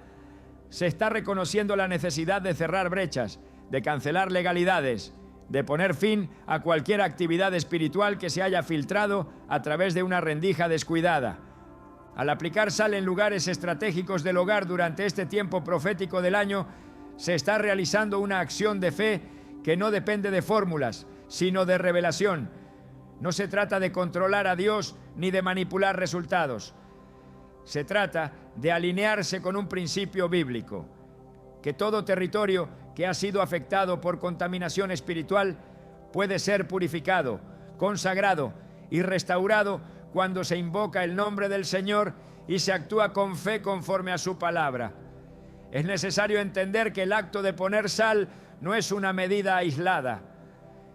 se está reconociendo la necesidad de cerrar brechas, de cancelar legalidades de poner fin a cualquier actividad espiritual que se haya filtrado a través de una rendija descuidada. Al aplicar sal en lugares estratégicos del hogar durante este tiempo profético del año, se está realizando una acción de fe que no depende de fórmulas, sino de revelación. No se trata de controlar a Dios ni de manipular resultados. Se trata de alinearse con un principio bíblico, que todo territorio que ha sido afectado por contaminación espiritual puede ser purificado, consagrado y restaurado cuando se invoca el nombre del Señor y se actúa con fe conforme a su palabra. Es necesario entender que el acto de poner sal no es una medida aislada,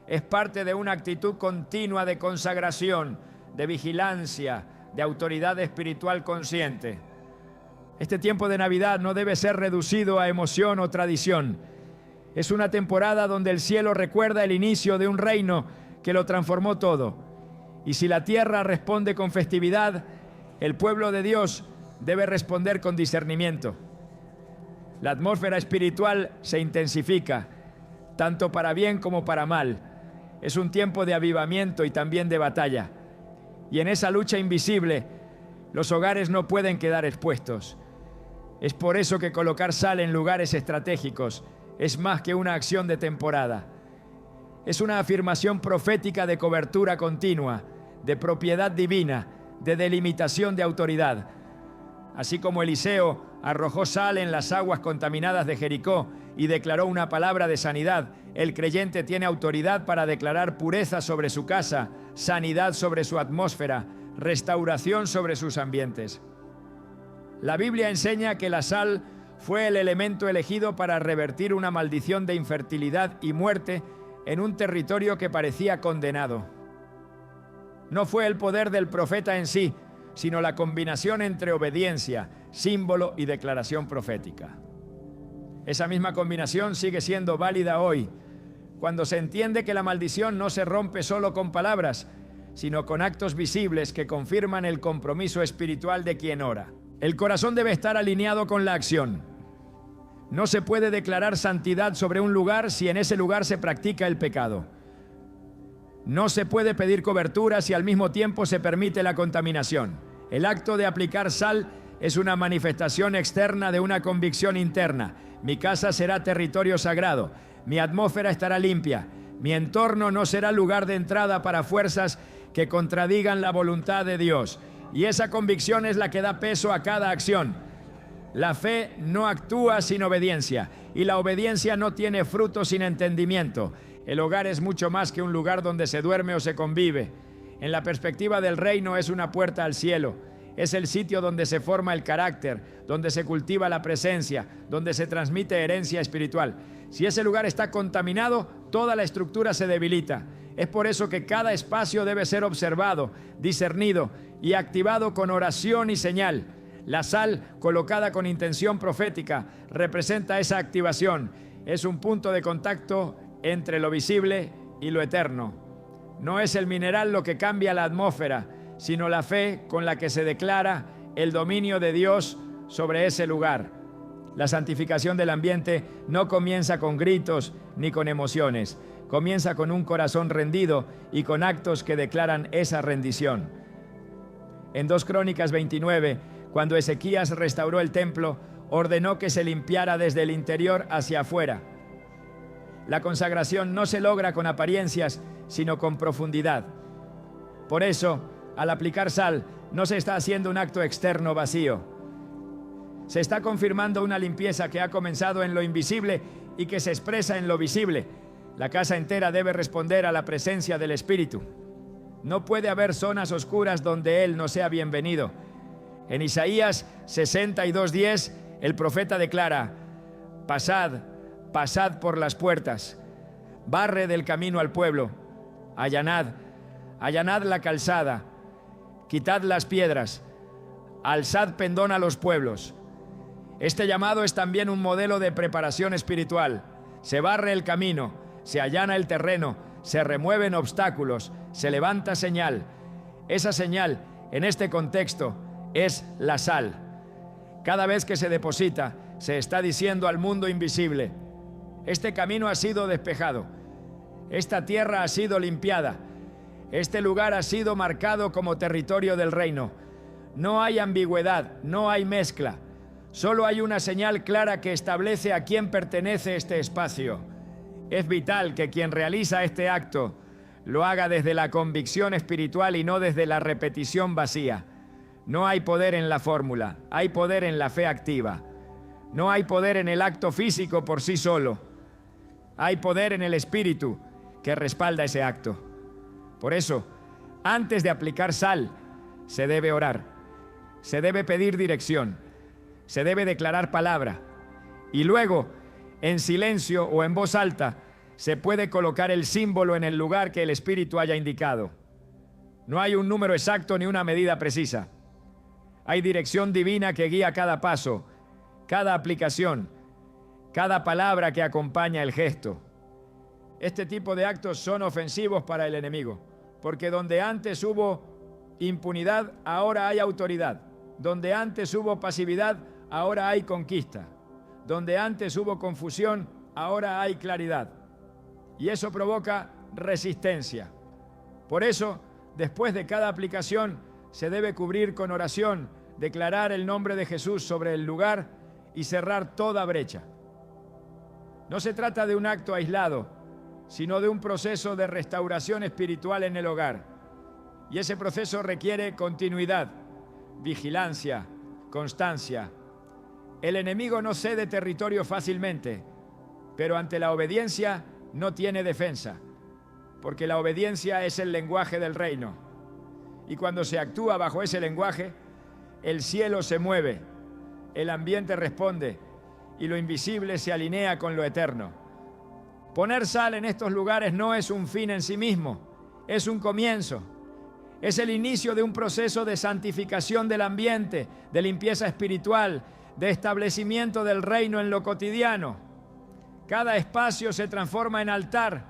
es parte de una actitud continua de consagración, de vigilancia, de autoridad espiritual consciente. Este tiempo de Navidad no debe ser reducido a emoción o tradición. Es una temporada donde el cielo recuerda el inicio de un reino que lo transformó todo. Y si la tierra responde con festividad, el pueblo de Dios debe responder con discernimiento. La atmósfera espiritual se intensifica, tanto para bien como para mal. Es un tiempo de avivamiento y también de batalla. Y en esa lucha invisible, los hogares no pueden quedar expuestos. Es por eso que colocar sal en lugares estratégicos es más que una acción de temporada. Es una afirmación profética de cobertura continua, de propiedad divina, de delimitación de autoridad. Así como Eliseo arrojó sal en las aguas contaminadas de Jericó y declaró una palabra de sanidad, el creyente tiene autoridad para declarar pureza sobre su casa, sanidad sobre su atmósfera, restauración sobre sus ambientes. La Biblia enseña que la sal fue el elemento elegido para revertir una maldición de infertilidad y muerte en un territorio que parecía condenado. No fue el poder del profeta en sí, sino la combinación entre obediencia, símbolo y declaración profética. Esa misma combinación sigue siendo válida hoy, cuando se entiende que la maldición no se rompe solo con palabras, sino con actos visibles que confirman el compromiso espiritual de quien ora. El corazón debe estar alineado con la acción. No se puede declarar santidad sobre un lugar si en ese lugar se practica el pecado. No se puede pedir cobertura si al mismo tiempo se permite la contaminación. El acto de aplicar sal es una manifestación externa de una convicción interna. Mi casa será territorio sagrado, mi atmósfera estará limpia, mi entorno no será lugar de entrada para fuerzas que contradigan la voluntad de Dios. Y esa convicción es la que da peso a cada acción. La fe no actúa sin obediencia, y la obediencia no tiene fruto sin entendimiento. El hogar es mucho más que un lugar donde se duerme o se convive. En la perspectiva del reino es una puerta al cielo. Es el sitio donde se forma el carácter, donde se cultiva la presencia, donde se transmite herencia espiritual. Si ese lugar está contaminado, toda la estructura se debilita. Es por eso que cada espacio debe ser observado, discernido y activado con oración y señal. La sal, colocada con intención profética, representa esa activación. Es un punto de contacto entre lo visible y lo eterno. No es el mineral lo que cambia la atmósfera, sino la fe con la que se declara el dominio de Dios sobre ese lugar. La santificación del ambiente no comienza con gritos ni con emociones. Comienza con un corazón rendido y con actos que declaran esa rendición. En 2 Crónicas 29, cuando Ezequías restauró el templo, ordenó que se limpiara desde el interior hacia afuera. La consagración no se logra con apariencias, sino con profundidad. Por eso, al aplicar sal, no se está haciendo un acto externo vacío. Se está confirmando una limpieza que ha comenzado en lo invisible y que se expresa en lo visible. La casa entera debe responder a la presencia del Espíritu. No puede haber zonas oscuras donde Él no sea bienvenido. En Isaías 62:10, el profeta declara: pasad, pasad por las puertas, barre del camino al pueblo, allanad, allanad la calzada, quitad las piedras, alzad pendón a los pueblos. Este llamado es también un modelo de preparación espiritual. Se barre el camino, se allana el terreno, se remueven obstáculos, se levanta señal. Esa señal, en este contexto, es la sal. Cada vez que se deposita, se está diciendo al mundo invisible: este camino ha sido despejado. Esta tierra ha sido limpiada. Este lugar ha sido marcado como territorio del reino. No hay ambigüedad, no hay mezcla. Solo hay una señal clara que establece a quién pertenece este espacio. Es vital que quien realiza este acto lo haga desde la convicción espiritual y no desde la repetición vacía. No hay poder en la fórmula, hay poder en la fe activa. No hay poder en el acto físico por sí solo. Hay poder en el espíritu que respalda ese acto. Por eso, antes de aplicar sal, se debe orar, se debe pedir dirección, se debe declarar palabra y luego, en silencio o en voz alta, se puede colocar el símbolo en el lugar que el Espíritu haya indicado. No hay un número exacto ni una medida precisa. Hay dirección divina que guía cada paso, cada aplicación, cada palabra que acompaña el gesto. Este tipo de actos son ofensivos para el enemigo, porque donde antes hubo impunidad, ahora hay autoridad. Donde antes hubo pasividad, ahora hay conquista. Donde antes hubo confusión, ahora hay claridad. Y eso provoca resistencia. Por eso, después de cada aplicación, se debe cubrir con oración, declarar el nombre de Jesús sobre el lugar y cerrar toda brecha. No se trata de un acto aislado, sino de un proceso de restauración espiritual en el hogar. Y ese proceso requiere continuidad, vigilancia, constancia. El enemigo no cede territorio fácilmente, pero ante la obediencia no tiene defensa, porque la obediencia es el lenguaje del reino. Y cuando se actúa bajo ese lenguaje, el cielo se mueve, el ambiente responde y lo invisible se alinea con lo eterno. Poner sal en estos lugares no es un fin en sí mismo, es un comienzo. Es el inicio de un proceso de santificación del ambiente, de limpieza espiritual, de establecimiento del reino en lo cotidiano. Cada espacio se transforma en altar,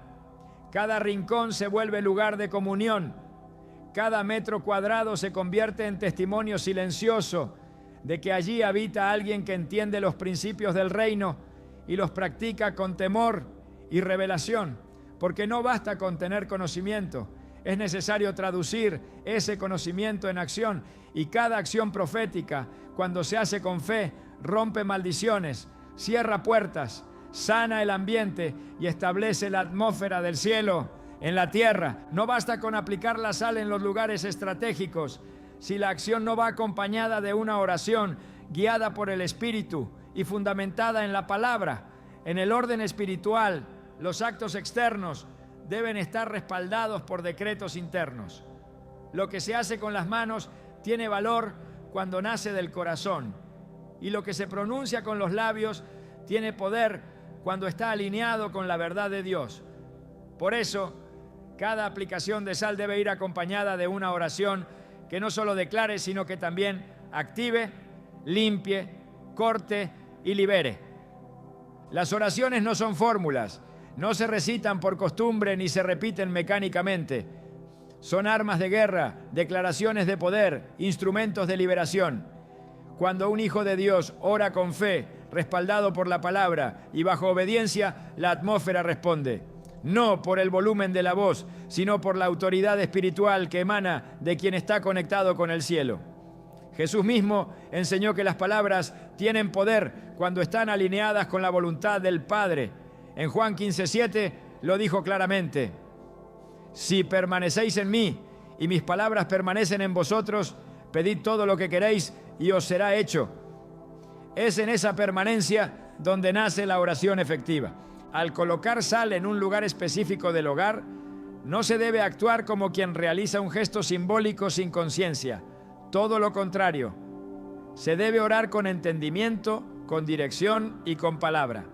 cada rincón se vuelve lugar de comunión, cada metro cuadrado se convierte en testimonio silencioso de que allí habita alguien que entiende los principios del reino y los practica con temor y revelación, porque no basta con tener conocimiento, es necesario traducir ese conocimiento en acción, y cada acción profética, cuando se hace con fe, rompe maldiciones, cierra puertas, sana el ambiente y establece la atmósfera del cielo en la tierra. No basta con aplicar la sal en los lugares estratégicos si la acción no va acompañada de una oración guiada por el Espíritu y fundamentada en la palabra. En el orden espiritual, los actos externos deben estar respaldados por decretos internos. Lo que se hace con las manos tiene valor cuando nace del corazón, y lo que se pronuncia con los labios tiene poder cuando está alineado con la verdad de Dios. Por eso, cada aplicación de sal debe ir acompañada de una oración que no solo declare, sino que también active, limpie, corte y libere. Las oraciones no son fórmulas, no se recitan por costumbre ni se repiten mecánicamente. Son armas de guerra, declaraciones de poder, instrumentos de liberación. Cuando un hijo de Dios ora con fe, respaldado por la palabra y bajo obediencia, la atmósfera responde. No por el volumen de la voz, sino por la autoridad espiritual que emana de quien está conectado con el cielo. Jesús mismo enseñó que las palabras tienen poder cuando están alineadas con la voluntad del Padre. En Juan 15:7 lo dijo claramente: si permanecéis en mí y mis palabras permanecen en vosotros, pedid todo lo que queréis y os será hecho. Es en esa permanencia donde nace la oración efectiva. Al colocar sal en un lugar específico del hogar, no se debe actuar como quien realiza un gesto simbólico sin conciencia. Todo lo contrario. Se debe orar con entendimiento, con dirección y con palabra.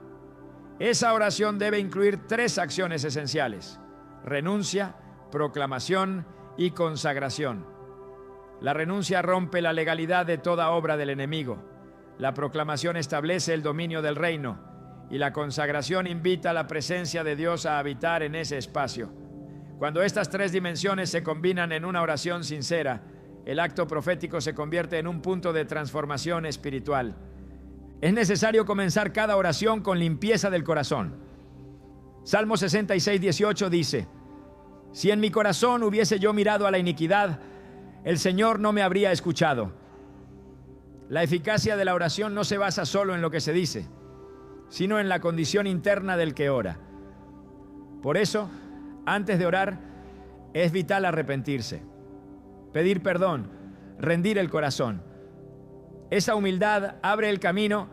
Esa oración debe incluir 3 acciones esenciales: renuncia, proclamación y consagración. La renuncia rompe la legalidad de toda obra del enemigo. La proclamación establece el dominio del reino y la consagración invita a la presencia de Dios a habitar en ese espacio. Cuando estas 3 dimensiones se combinan en una oración sincera, el acto profético se convierte en un punto de transformación espiritual. Es necesario comenzar cada oración con limpieza del corazón. Salmo 66, 18 dice: si en mi corazón hubiese yo mirado a la iniquidad, el Señor no me habría escuchado. La eficacia de la oración no se basa solo en lo que se dice, sino en la condición interna del que ora. Por eso, antes de orar, es vital arrepentirse, pedir perdón, rendir el corazón. Esa humildad abre el camino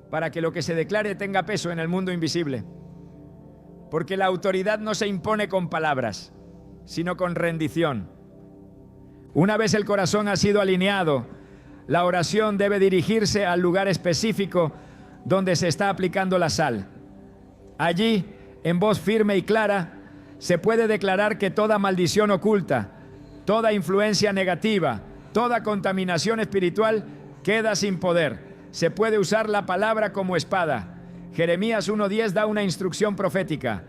para que lo que se declare tenga peso en el mundo invisible. Porque la autoridad no se impone con palabras, sino con rendición. Una vez el corazón ha sido alineado, la oración debe dirigirse al lugar específico donde se está aplicando la sal. Allí, en voz firme y clara, se puede declarar que toda maldición oculta, toda influencia negativa, toda contaminación espiritual queda sin poder. Se puede usar la palabra como espada. Jeremías 1:10 da una instrucción profética.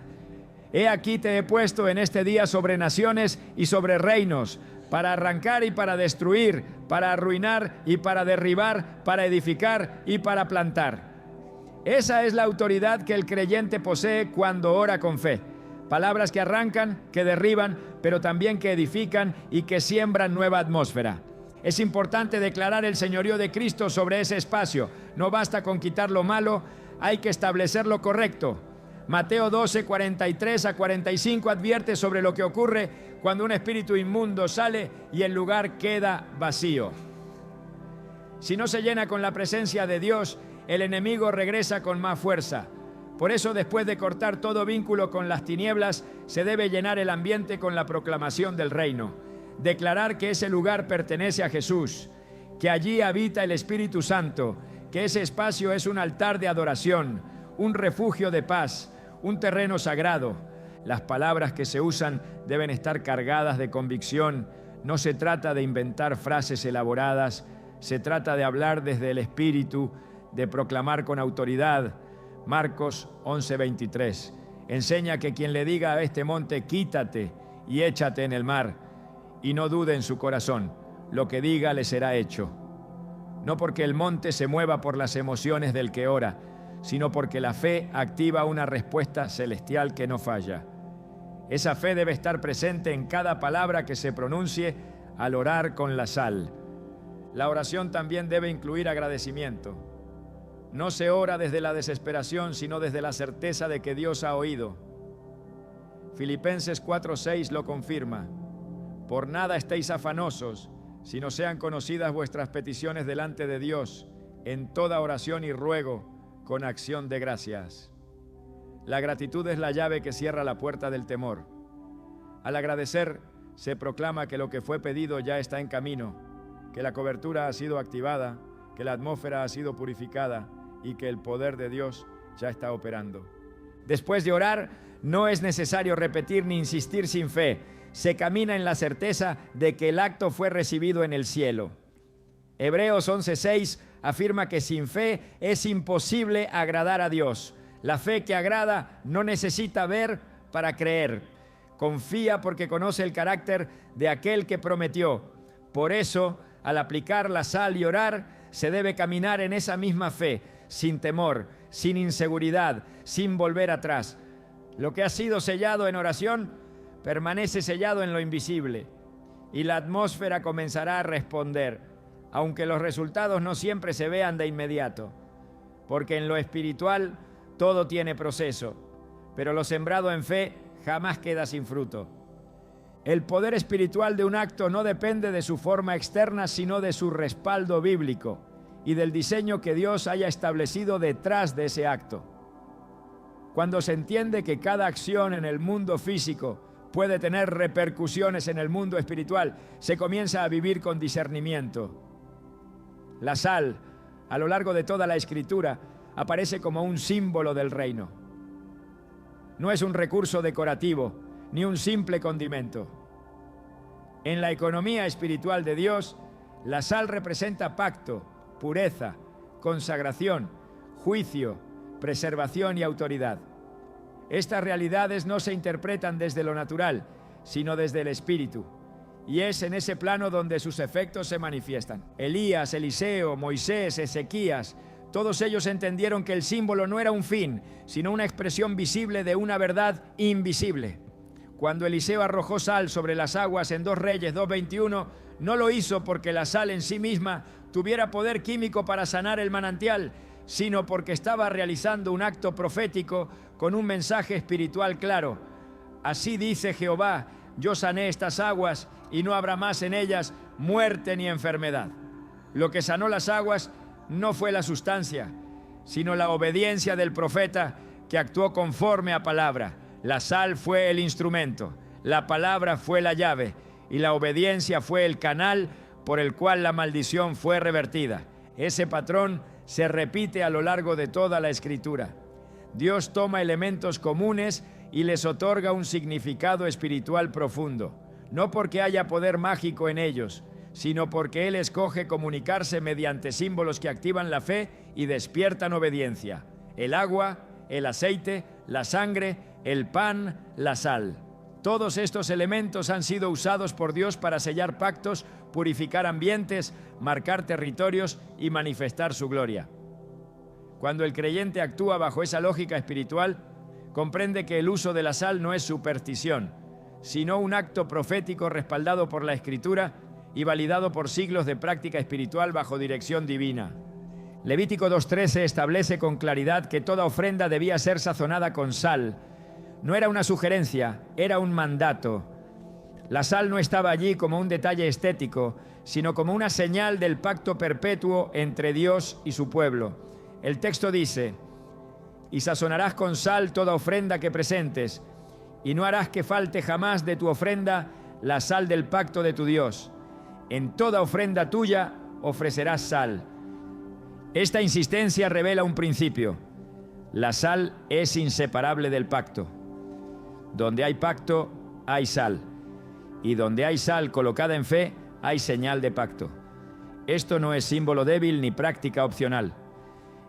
He aquí te he puesto en este día sobre naciones y sobre reinos, para arrancar y para destruir, para arruinar y para derribar, para edificar y para plantar. Esa es la autoridad que el creyente posee cuando ora con fe. Palabras que arrancan, que derriban, pero también que edifican y que siembran nueva atmósfera. Es importante declarar el señorío de Cristo sobre ese espacio. No basta con quitar lo malo, hay que establecer lo correcto. Mateo 12, 43 a 45 advierte sobre lo que ocurre cuando un espíritu inmundo sale y el lugar queda vacío. Si no se llena con la presencia de Dios, el enemigo regresa con más fuerza. Por eso, después de cortar todo vínculo con las tinieblas, se debe llenar el ambiente con la proclamación del reino. Declarar que ese lugar pertenece a Jesús, que allí habita el Espíritu Santo, que ese espacio es un altar de adoración, un refugio de paz, un terreno sagrado. Las palabras que se usan deben estar cargadas de convicción. No se trata de inventar frases elaboradas, se trata de hablar desde el Espíritu, de proclamar con autoridad. Marcos 11:23 enseña que quien le diga a este monte, quítate y échate en el mar, y no dude en su corazón, lo que diga le será hecho. No porque el monte se mueva por las emociones del que ora, sino porque la fe activa una respuesta celestial que no falla. Esa fe debe estar presente en cada palabra que se pronuncie al orar con la sal. La oración también debe incluir agradecimiento. No se ora desde la desesperación, sino desde la certeza de que Dios ha oído. Filipenses 4:6 lo confirma. Por nada estéis afanosos, sino sean conocidas vuestras peticiones delante de Dios, en toda oración y ruego, con acción de gracias. La gratitud es la llave que cierra la puerta del temor. Al agradecer, se proclama que lo que fue pedido ya está en camino, que la cobertura ha sido activada, que la atmósfera ha sido purificada y que el poder de Dios ya está operando. Después de orar, no es necesario repetir ni insistir sin fe. Se camina en la certeza de que el acto fue recibido en el cielo. Hebreos 11:6 afirma que sin fe es imposible agradar a Dios. La fe que agrada no necesita ver para creer. Confía porque conoce el carácter de aquel que prometió. Por eso, al aplicar la sal y orar, se debe caminar en esa misma fe, sin temor, sin inseguridad, sin volver atrás. Lo que ha sido sellado en oración permanece sellado en lo invisible y la atmósfera comenzará a responder, aunque los resultados no siempre se vean de inmediato, porque en lo espiritual todo tiene proceso, pero lo sembrado en fe jamás queda sin fruto. El poder espiritual de un acto no depende de su forma externa, sino de su respaldo bíblico y del diseño que Dios haya establecido detrás de ese acto. Cuando se entiende que cada acción en el mundo físico puede tener repercusiones en el mundo espiritual, se comienza a vivir con discernimiento. La sal, a lo largo de toda la Escritura, aparece como un símbolo del reino. No es un recurso decorativo, ni un simple condimento. En la economía espiritual de Dios, la sal representa pacto, pureza, consagración, juicio, preservación y autoridad. Estas realidades no se interpretan desde lo natural, sino desde el espíritu. Y es en ese plano donde sus efectos se manifiestan. Elías, Eliseo, Moisés, Ezequías, Todos ellos entendieron que el símbolo no era un fin, sino una expresión visible de una verdad invisible. Cuando Eliseo arrojó sal sobre las aguas en 2 Reyes 2:21, no lo hizo porque la sal en sí misma tuviera poder químico para sanar el manantial, sino porque estaba realizando un acto profético con un mensaje espiritual claro. Así dice Jehová: yo sané estas aguas y no habrá más en ellas muerte ni enfermedad. Lo que sanó las aguas no fue la sustancia, sino la obediencia del profeta que actuó conforme a palabra. La sal fue el instrumento, la palabra fue la llave y la obediencia fue el canal por el cual la maldición fue revertida. Ese patrón se repite a lo largo de toda la Escritura. Dios toma elementos comunes y les otorga un significado espiritual profundo, no porque haya poder mágico en ellos, sino porque Él escoge comunicarse mediante símbolos que activan la fe y despiertan obediencia. El agua, el aceite, la sangre, el pan, la sal. Todos estos elementos han sido usados por Dios para sellar pactos, purificar ambientes, marcar territorios y manifestar su gloria. Cuando el creyente actúa bajo esa lógica espiritual, comprende que el uso de la sal no es superstición, sino un acto profético respaldado por la Escritura y validado por siglos de práctica espiritual bajo dirección divina. Levítico 2:13 establece con claridad que toda ofrenda debía ser sazonada con sal. No era una sugerencia, era un mandato. La sal no estaba allí como un detalle estético, sino como una señal del pacto perpetuo entre Dios y su pueblo. El texto dice: y sazonarás con sal toda ofrenda que presentes, y no harás que falte jamás de tu ofrenda la sal del pacto de tu Dios. En toda ofrenda tuya ofrecerás sal. Esta insistencia revela un principio: la sal es inseparable del pacto. Donde hay pacto, hay sal. Y donde hay sal colocada en fe, hay señal de pacto. Esto no es símbolo débil ni práctica opcional.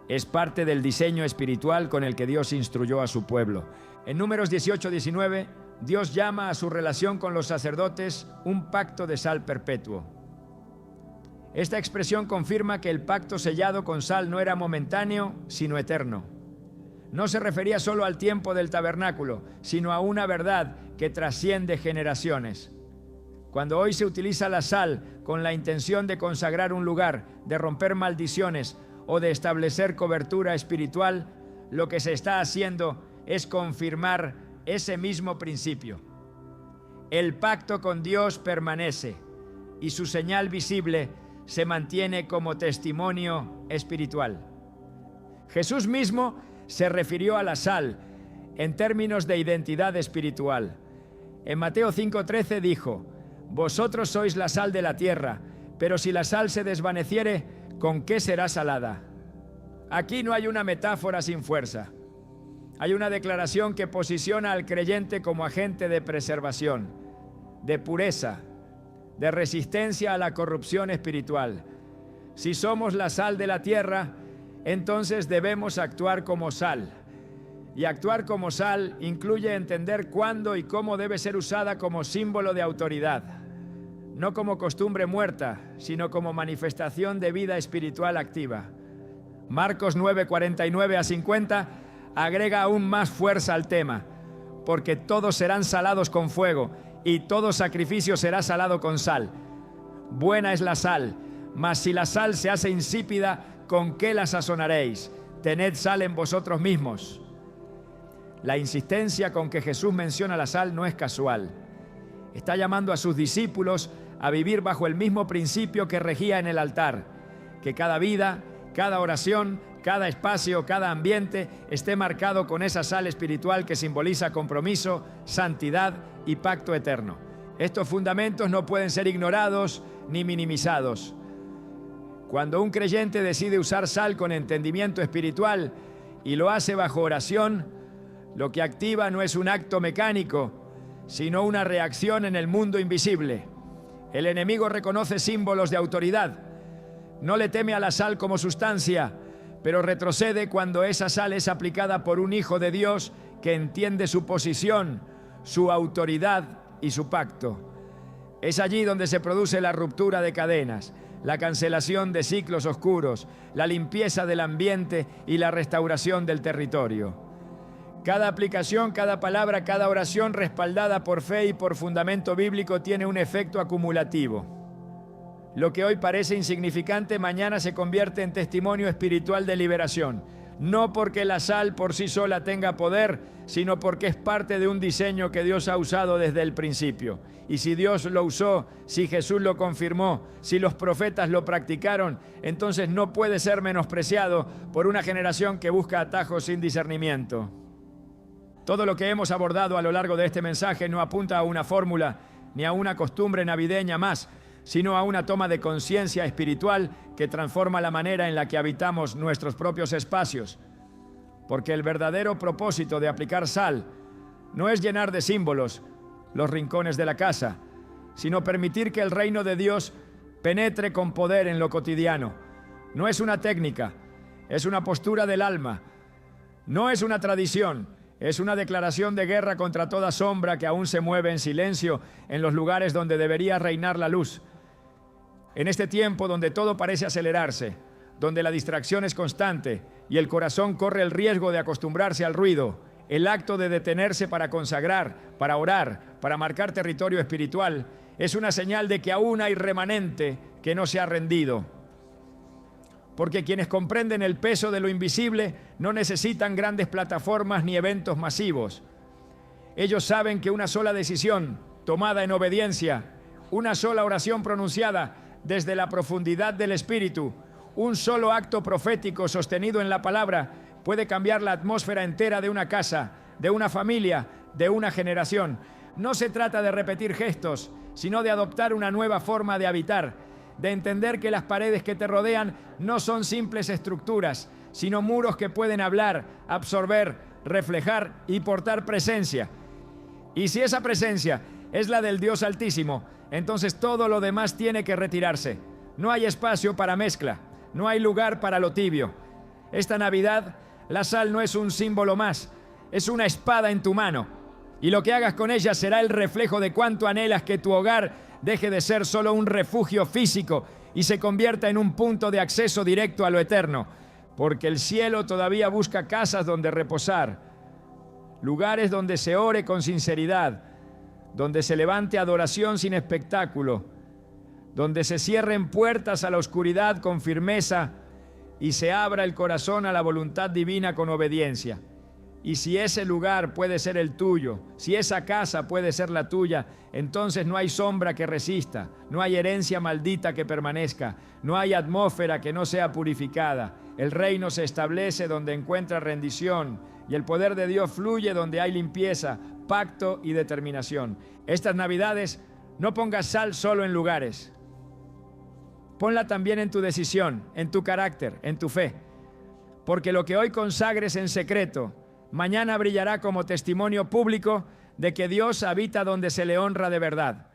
Es parte del diseño espiritual con el que Dios instruyó a su pueblo. En Números 18:19, Dios llama a su relación con los sacerdotes un pacto de sal perpetuo. Esta expresión confirma que el pacto sellado con sal no era momentáneo, sino eterno. No se refería solo al tiempo del tabernáculo, sino a una verdad que trasciende generaciones. Cuando hoy se utiliza la sal con la intención de consagrar un lugar, de romper maldiciones o de establecer cobertura espiritual, lo que se está haciendo es confirmar ese mismo principio. El pacto con Dios permanece y su señal visible se mantiene como testimonio espiritual. Jesús mismo se refirió a la sal en términos de identidad espiritual. En Mateo 5:13 dijo: vosotros sois la sal de la tierra, pero si la sal se desvaneciere, ¿con qué será salada? Aquí no hay una metáfora sin fuerza. Hay una declaración que posiciona al creyente como agente de preservación, de pureza, de resistencia a la corrupción espiritual. Si somos la sal de la tierra, entonces debemos actuar como sal. Y actuar como sal incluye entender cuándo y cómo debe ser usada como símbolo de autoridad, no como costumbre muerta, sino como manifestación de vida espiritual activa. Marcos 9:49-50 agrega aún más fuerza al tema: porque todos serán salados con fuego, y todo sacrificio será salado con sal. Buena es la sal, mas si la sal se hace insípida, ¿con qué la sazonaréis? Tened sal en vosotros mismos. La insistencia con que Jesús menciona la sal no es casual. Está llamando a sus discípulos a vivir bajo el mismo principio que regía en el altar: que cada vida, cada oración, cada espacio, cada ambiente esté marcado con esa sal espiritual que simboliza compromiso, santidad y pacto eterno. Estos fundamentos no pueden ser ignorados ni minimizados. Cuando un creyente decide usar sal con entendimiento espiritual y lo hace bajo oración, lo que activa no es un acto mecánico, sino una reacción en el mundo invisible. El enemigo reconoce símbolos de autoridad. No le teme a la sal como sustancia, pero retrocede cuando esa sal es aplicada por un hijo de Dios que entiende su posición, su autoridad y su pacto. Es allí donde se produce la ruptura de cadenas. la cancelación de ciclos oscuros, la limpieza del ambiente y la restauración del territorio. Cada aplicación, cada palabra, cada oración respaldada por fe y por fundamento bíblico tiene un efecto acumulativo. Lo que hoy parece insignificante, mañana se convierte en testimonio espiritual de liberación. No porque la sal por sí sola tenga poder, sino porque es parte de un diseño que Dios ha usado desde el principio. Y si Dios lo usó, si Jesús lo confirmó, si los profetas lo practicaron, entonces no puede ser menospreciado por una generación que busca atajos sin discernimiento. Todo lo que hemos abordado a lo largo de este mensaje no apunta a una fórmula ni a una costumbre navideña más, sino a una toma de conciencia espiritual que transforma la manera en la que habitamos nuestros propios espacios. Porque el verdadero propósito de aplicar sal no es llenar de símbolos los rincones de la casa, sino permitir que el reino de Dios penetre con poder en lo cotidiano. No es una técnica, es una postura del alma. No es una tradición, es una declaración de guerra contra toda sombra que aún se mueve en silencio en los lugares donde debería reinar la luz. En este tiempo donde todo parece acelerarse, donde la distracción es constante y el corazón corre el riesgo de acostumbrarse al ruido, el acto de detenerse para consagrar, para orar, para marcar territorio espiritual, es una señal de que aún hay remanente que no se ha rendido. Porque quienes comprenden el peso de lo invisible no necesitan grandes plataformas ni eventos masivos. Ellos saben que una sola decisión tomada en obediencia, una sola oración pronunciada desde la profundidad del espíritu, un solo acto profético sostenido en la palabra puede cambiar la atmósfera entera de una casa, de una familia, de una generación. No se trata de repetir gestos, sino de adoptar una nueva forma de habitar, de entender que las paredes que te rodean no son simples estructuras, sino muros que pueden hablar, absorber, reflejar y portar presencia. Y si esa presencia es la del Dios Altísimo, entonces todo lo demás tiene que retirarse. No hay espacio para mezcla, no hay lugar para lo tibio. Esta Navidad, la sal no es un símbolo más, es una espada en tu mano. Y lo que hagas con ella será el reflejo de cuánto anhelas que tu hogar deje de ser solo un refugio físico y se convierta en un punto de acceso directo a lo eterno. Porque el cielo todavía busca casas donde reposar, lugares donde se ore con sinceridad, donde se levante adoración sin espectáculo, donde se cierren puertas a la oscuridad con firmeza y se abra el corazón a la voluntad divina con obediencia. Y si ese lugar puede ser el tuyo, si esa casa puede ser la tuya, entonces no hay sombra que resista, no hay herencia maldita que permanezca, no hay atmósfera que no sea purificada. El reino se establece donde encuentra rendición y el poder de Dios fluye donde hay limpieza, pacto y determinación. Estas Navidades no pongas sal solo en lugares. Ponla también en tu decisión, en tu carácter, en tu fe. Porque lo que hoy consagres en secreto, mañana brillará como testimonio público de que Dios habita donde se le honra de verdad.